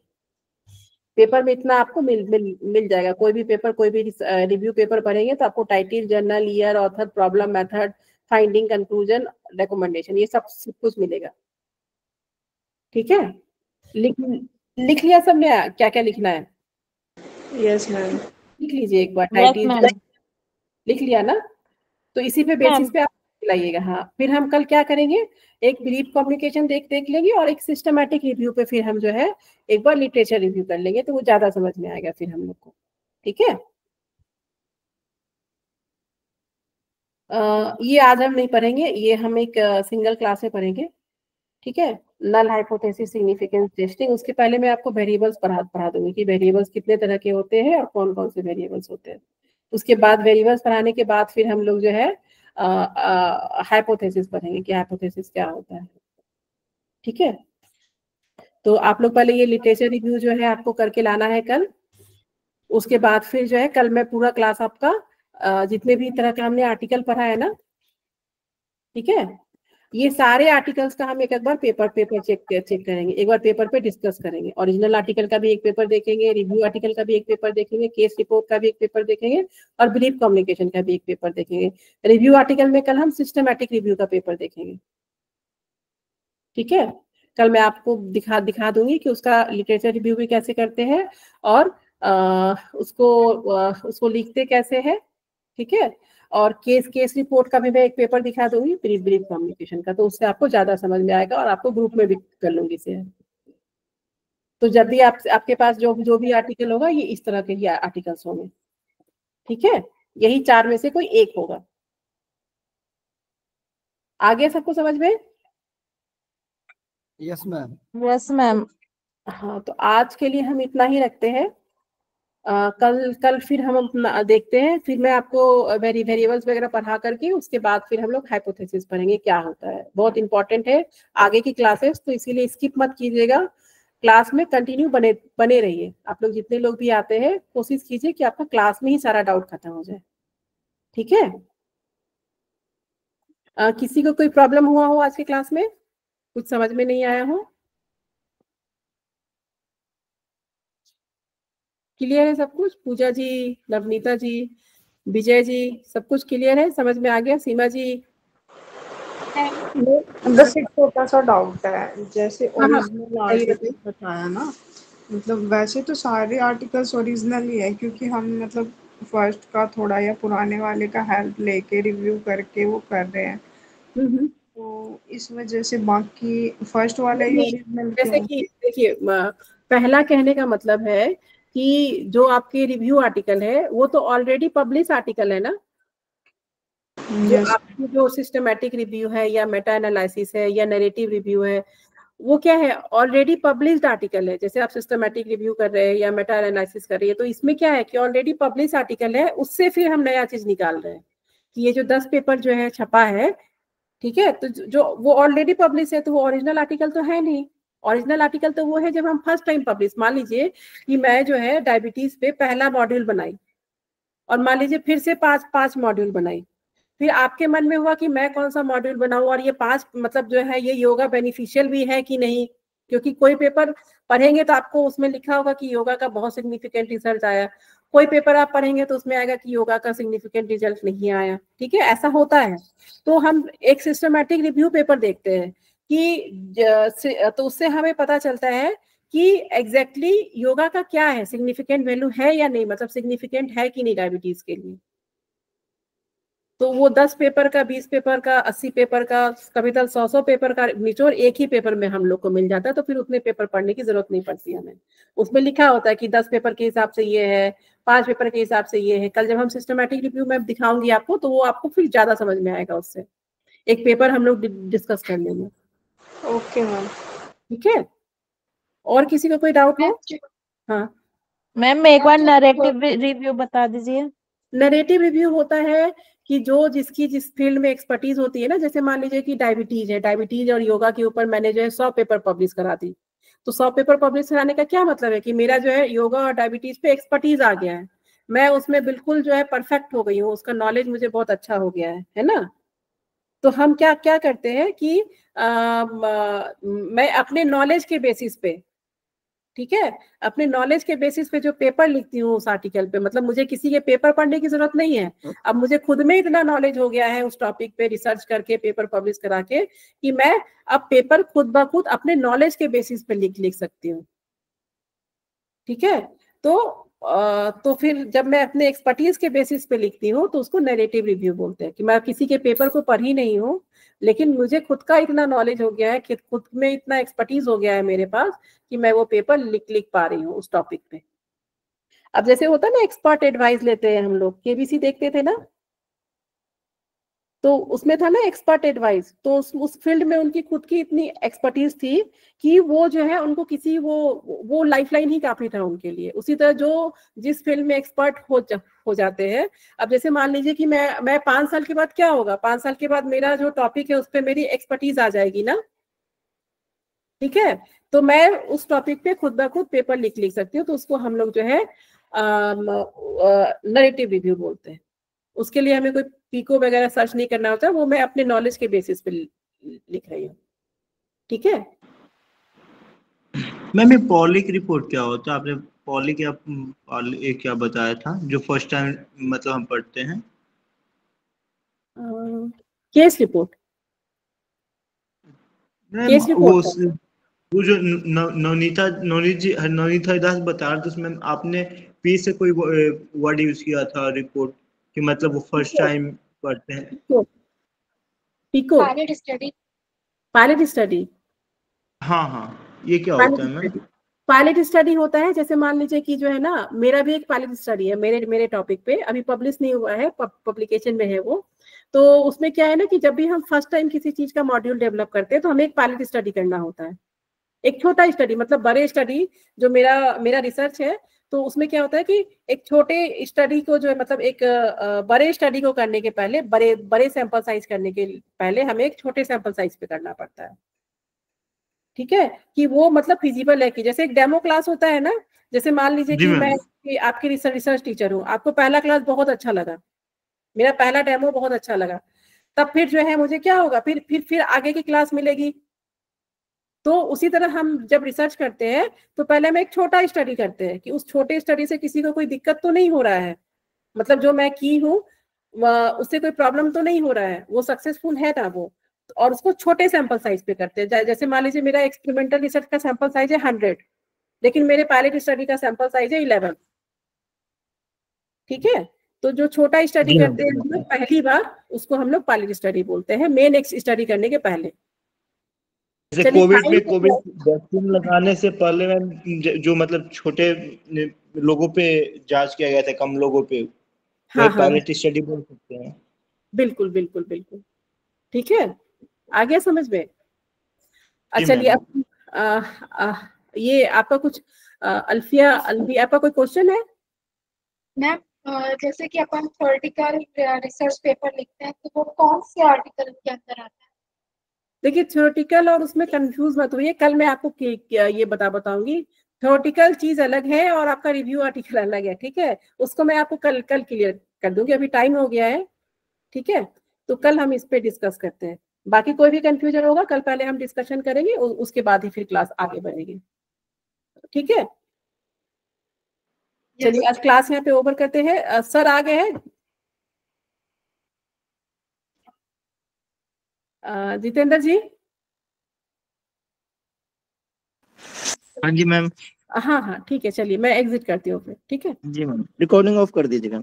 पेपर में इतना आपको मिल जाएगा। कोई भी पेपर, कोई भी रिव्यू पेपर पढ़ेंगे तो आपको title, journal, year, author, problem, method, finding, conclusion, recommendation, ये सब कुछ मिलेगा। ठीक है, लिख लिया सबने क्या क्या लिखना है? Yes ma'am. लिख लीजिए एक बार, यस टाइटल मैम। लिख लिया ना, तो इसी पे बेसिस पे आप लाइएगा। हाँ, फिर हम कल क्या करेंगे, एक ब्रीफ कम्युनिकेशन देख लेंगे और एक सिस्टमैटिक रिव्यू पे फिर हम जो है एक बार लिटरेचर रिव्यू कर लेंगे, तो वो ज्यादा समझ में आएगा फिर हम लोग को। ठीक है, ये आज हम नहीं पढ़ेंगे, ये हम एक सिंगल क्लास में पढ़ेंगे। ठीक है, नल हाइपोथेसिस सिग्निफिकेंस टेस्टिंग। उसके पहले मैं आपको वेरिएबल्स पढ़ा दूंगी कि वेरिएबल्स कितने तरह के होते हैं और कौन कौन से वेरिएबल्स होते हैं। उसके बाद वेरिएबल्स पढ़ाने के बाद फिर हम लोग जो है हाइपोथेसिस पढ़ेंगे कि हाइपोथेसिस क्या होता है। ठीक है, तो आप लोग पहले ये लिटरेचर रिव्यू जो है आपको करके लाना है कल। उसके बाद फिर जो है कल मैं पूरा क्लास आपका जितने भी तरह का हमने आर्टिकल पढ़ा है ना, ठीक है, ये सारे आर्टिकल्स का हम एक बार पेपर चेक करेंगे, एक बार पेपर पे डिस्कस करेंगे। ओरिजिनल आर्टिकल का भी एक पेपर देखेंगे, रिव्यू आर्टिकल का भी एक पेपर देखेंगे, केस रिपोर्ट का भी एक पेपर देखेंगे और ब्रीफ कम्युनिकेशन का भी एक पेपर देखेंगे। रिव्यू आर्टिकल में कल हम सिस्टमैटिक रिव्यू का पेपर देखेंगे। ठीक है, कल मैं आपको दिखा दूंगी कि उसका लिटरेचर रिव्यू भी कैसे करते हैं और उसको लिखते कैसे है। ठीक है, और केस रिपोर्ट का भी मैं एक पेपर दिखा दूंगी ब्रीफ कम्युनिकेशन का, तो उससे आपको ज्यादा समझ में आएगा और आपको ग्रुप में भी कर लूंगी इसे। तो जब भी आपके पास जो भी आर्टिकल होगा ये इस तरह के ही आर्टिकल्स होंगे। ठीक है, यही 4 में से कोई एक होगा। आगे सबको समझ में? Yes ma'am. Yes ma'am. हाँ, तो आज के लिए हम इतना ही रखते हैं। कल फिर हम अपना देखते हैं, फिर मैं आपको वेरिएबल्स वगैरह पढ़ा करके उसके बाद फिर हम लोग हाइपोथेसिस पढ़ेंगे क्या होता है। बहुत इंपॉर्टेंट है आगे की क्लासेस, तो इसीलिए स्किप मत कीजिएगा, क्लास में कंटिन्यू बने रहिए। आप लोग जितने लोग भी आते हैं कोशिश कीजिए कि आपका क्लास में ही सारा डाउट खत्म हो जाए। ठीक है, किसी को कोई प्रॉब्लम हुआ हो आज के क्लास में, कुछ समझ में नहीं आया हो? क्लियर है सब कुछ? पूजा जी, नवनीता जी, विजय जी, सब कुछ क्लियर है, समझ में आ गया? सीमा जी? बस एक छोटा सा डाउट है, जैसे हाँ, ओरिजिनल आर्टिकल बताया ना, मतलब वैसे तो सारे आर्टिकल्स ओरिजिनल ही है, क्योंकि हम मतलब फर्स्ट का थोड़ा या पुराने वाले का हेल्प लेके रिव्यू करके वो कर रहे हैं, तो इस वजह से बाकी फर्स्ट वाला ही ओरिजिनल जैसे क्यों? कि देखिए, पहला कहने का मतलब है कि जो आपके रिव्यू आर्टिकल है वो तो ऑलरेडी पब्लिश आर्टिकल है ना। जो आपकी जो सिस्टमैटिक रिव्यू है या मेटा एनालिसिस है या नैरेटिव रिव्यू है, वो क्या है, ऑलरेडी पब्लिश्ड आर्टिकल है। जैसे आप सिस्टमैटिक रिव्यू कर रहे हैं या मेटा एनालिसिस कर रही है, तो इसमें क्या है कि ऑलरेडी पब्लिश आर्टिकल है, उससे फिर हम नया चीज निकाल रहे हैं कि ये जो 10 पेपर जो है छपा है, ठीक है, तो जो वो ऑलरेडी पब्लिश है, तो वो ओरिजिनल आर्टिकल तो है नहीं। ओरिजिनल आर्टिकल तो वो है जब हम फर्स्ट टाइम पब्लिश, मान लीजिए कि मैं जो है डायबिटीज पे पहला मॉड्यूल बनाई और मान लीजिए फिर से 5 मॉड्यूल बनाई, फिर आपके मन में हुआ कि मैं कौन सा मॉड्यूल बनाऊं और ये 5 मतलब जो है ये योगा बेनिफिशियल भी है कि नहीं, क्योंकि कोई पेपर पढ़ेंगे तो आपको उसमें लिखा होगा कि योगा का बहुत सिग्निफिकेंट रिजल्ट आया, कोई पेपर आप पढ़ेंगे तो उसमें आएगा कि योगा का सिग्निफिकेंट रिजल्ट नहीं आया। ठीक है, ऐसा होता है। तो हम एक सिस्टमैटिक रिव्यू पेपर देखते हैं कि तो उससे हमें पता चलता है कि एग्जैक्टली योगा का क्या है, सिग्निफिकेंट वैल्यू है या नहीं, मतलब सिग्निफिकेंट है कि नहीं डायबिटीज के लिए। तो वो 10 पेपर का, 20 पेपर का, 80 पेपर का, कभी तक 100 पेपर का निचोड़ एक ही पेपर में हम लोग को मिल जाता है, तो फिर उतने पेपर पढ़ने की जरूरत नहीं पड़ती हमें। उसमें लिखा होता है कि 10 पेपर के हिसाब से ये है, 5 पेपर के हिसाब से ये है। कल जब हम सिस्टमैटिक रिव्यू में दिखाऊंगी आपको, तो वो आपको फिर ज्यादा समझ में आएगा, उससे एक पेपर हम लोग डिस्कस कर लेंगे। Okay ma'am. ठीक है, और किसी को कोई डाउट हो? हाँ मैम एक बार नैरेटिव रिव्यू बता दीजिए। नैरेटिव रिव्यू होता है कि जिसकी जिस फील्ड में एक्सपर्टीज होती है ना, जैसे मान लीजिए कि डायबिटीज है, डायबिटीज और योगा के ऊपर मैंने जो है 100 पेपर पब्लिश करा दी, तो 100 पेपर पब्लिश कराने का क्या मतलब है कि मेरा जो है योगा और डायबिटीज पे एक्सपर्टीज आ गया है, मैं उसमें बिल्कुल जो है परफेक्ट हो गई हूँ, उसका नॉलेज मुझे बहुत अच्छा हो गया है ना। तो हम क्या क्या करते हैं कि मैं अपने नॉलेज के बेसिस पे, ठीक है, अपने नॉलेज के बेसिस पे जो पेपर लिखती हूँ उस आर्टिकल पे, मतलब मुझे किसी के पेपर पढ़ने की जरूरत नहीं है, अब मुझे खुद में इतना नॉलेज हो गया है उस टॉपिक पे रिसर्च करके पेपर पब्लिश करा के कि मैं अब पेपर खुद ब खुद अपने नॉलेज के बेसिस पे लिख सकती हूँ। ठीक है, तो तो फिर जब मैं अपने एक्सपर्टीज के बेसिस पे लिखती हूँ तो उसको नैरेटिव रिव्यू बोलते हैं, कि मैं किसी के पेपर को पढ़ी नहीं हूँ लेकिन मुझे खुद का इतना नॉलेज हो गया है कि खुद में इतना एक्सपर्टीज हो गया है मेरे पास कि मैं वो पेपर लिख पा रही हूँ उस टॉपिक पे। अब जैसे होता है ना, एक्सपर्ट एडवाइस लेते हैं हम लोग, केबीसी देखते थे ना, तो उसमें था ना एक्सपर्ट एडवाइस, तो उस फील्ड में उनकी खुद की इतनी एक्सपर्टीज थी कि वो जो है उनको किसी वो लाइफलाइन ही काफी था उनके लिए। उसी तरह जो जिस फील्ड में एक्सपर्ट हो जाते हैं, अब जैसे मान लीजिए कि मैं 5 साल के बाद क्या होगा, 5 साल के बाद मेरा जो टॉपिक है उस पर मेरी एक्सपर्टीज आ जाएगी ना, ठीक है, तो मैं उस टॉपिक पे खुद ब खुद पेपर लिख सकती हूँ, तो उसको हम लोग जो है नरेटिव रिव्यू बोलते हैं। उसके लिए हमें कोई पीको वगैरह सर्च नहीं करना होता, वो मैं अपने नॉलेज के बेसिस पे लिख रही हूँ, ठीक है। मैम ये पॉलिक रिपोर्ट क्या होता है? आपने पॉलिक क्या बताया था जो फर्स्ट टाइम मतलब हम पढ़ते हैं? Case report. केस रिपोर्ट वो जो नवनीत हरिदास बता रहे थे उसमें आपने पी से कोई वर्ड यूज किया था रिपोर्ट कि मतलब वो फर्स्ट टाइम पढ़ते हैं। PICO pilot study. हाँ, ये क्या होता है मैम? पायलट स्टडी होता है, जैसे मान लीजिए कि जो है ना, मेरा भी एक पायलट स्टडी है मेरे टॉपिक पे, अभी पब्लिश नहीं हुआ है, पब्लिकेशन में है वो। तो उसमें क्या है ना कि जब भी हम फर्स्ट टाइम किसी चीज का मॉड्यूल डेवलप करते हैं तो हमें एक पायलट स्टडी करना होता है, एक छोटा स्टडी, मतलब बड़े स्टडी जो मेरा रिसर्च है, तो उसमें क्या होता है कि एक छोटे स्टडी को जो है, मतलब एक बड़े स्टडी को करने के पहले, बड़े सैंपल साइज करने के पहले हमें एक छोटे सैंपल साइज पे करना पड़ता है, ठीक है, कि वो मतलब फिजिबल है। कि जैसे एक डेमो क्लास होता है ना, जैसे मान लीजिए कि मैं आपकी रिसर्च टीचर हूँ, आपको पहला क्लास बहुत अच्छा लगा, मेरा पहला डेमो बहुत अच्छा लगा, तब फिर जो है मुझे क्या होगा, फिर आगे की क्लास मिलेगी। तो उसी तरह हम जब रिसर्च करते हैं तो पहले हम एक छोटा स्टडी करते हैं कि उस छोटे स्टडी से किसी को कोई दिक्कत तो नहीं हो रहा है, मतलब जो मैं की हूँ उससे कोई प्रॉब्लम तो नहीं हो रहा है, वो सक्सेसफुल है ना वो, और उसको छोटे सैंपल साइज पे करते हैं। जैसे मान लीजिए मेरा एक्सपेरिमेंटल रिसर्च का सैंपल साइज है 100, लेकिन मेरे पायलट स्टडी का सैंपल साइज है 11, ठीक है। तो जो छोटा स्टडी करते हैं हम लोग पहली बार, उसको हम लोग पायलट स्टडी बोलते हैं, मेन स्टडी करने के पहले। जैसे कोविड वैक्सीन लगाने से पहले मैम जो मतलब छोटे लोगों पे जांच किया गया था, कम लोगों पे, हाँ, पायलट स्टडी बोल सकते हैं। बिल्कुल बिल्कुल बिल्कुल, ठीक है, आ गया समझ में। अच्छा, चलिए अब ये आपका कुछ अल्फिया आपका कोई क्वेश्चन है? मैम जैसे कि अपन थ्योरेटिकल रिसर्च पेपर लिखते हैं तो वो कौन से आर्टिकल के अंदर आता है? देखिए, थ्योरेटिकल और उसमें कंफ्यूज मत होइए, कल मैं आपको ये बताऊंगी। थ्योरेटिकल चीज अलग है और आपका रिव्यू आर्टिकल अलग है, ठीक है, उसको मैं आपको कल क्लियर कर दूंगी, अभी टाइम हो गया है, ठीक है, तो कल हम इस पे डिस्कस करते हैं। बाकी कोई भी कंफ्यूजन होगा कल पहले हम डिस्कशन करेंगे, उसके बाद ही फिर क्लास आगे बढ़ेगी, ठीक है। चलिए आज क्लास यहाँ पे ओवर करते हैं। सर आ गए हैं, जितेंद्र जी। हाँ जी मैम। हाँ, ठीक है, चलिए मैं एग्जिट करती हूँ फिर, ठीक है जी मैम, रिकॉर्डिंग ऑफ कर दीजिएगा।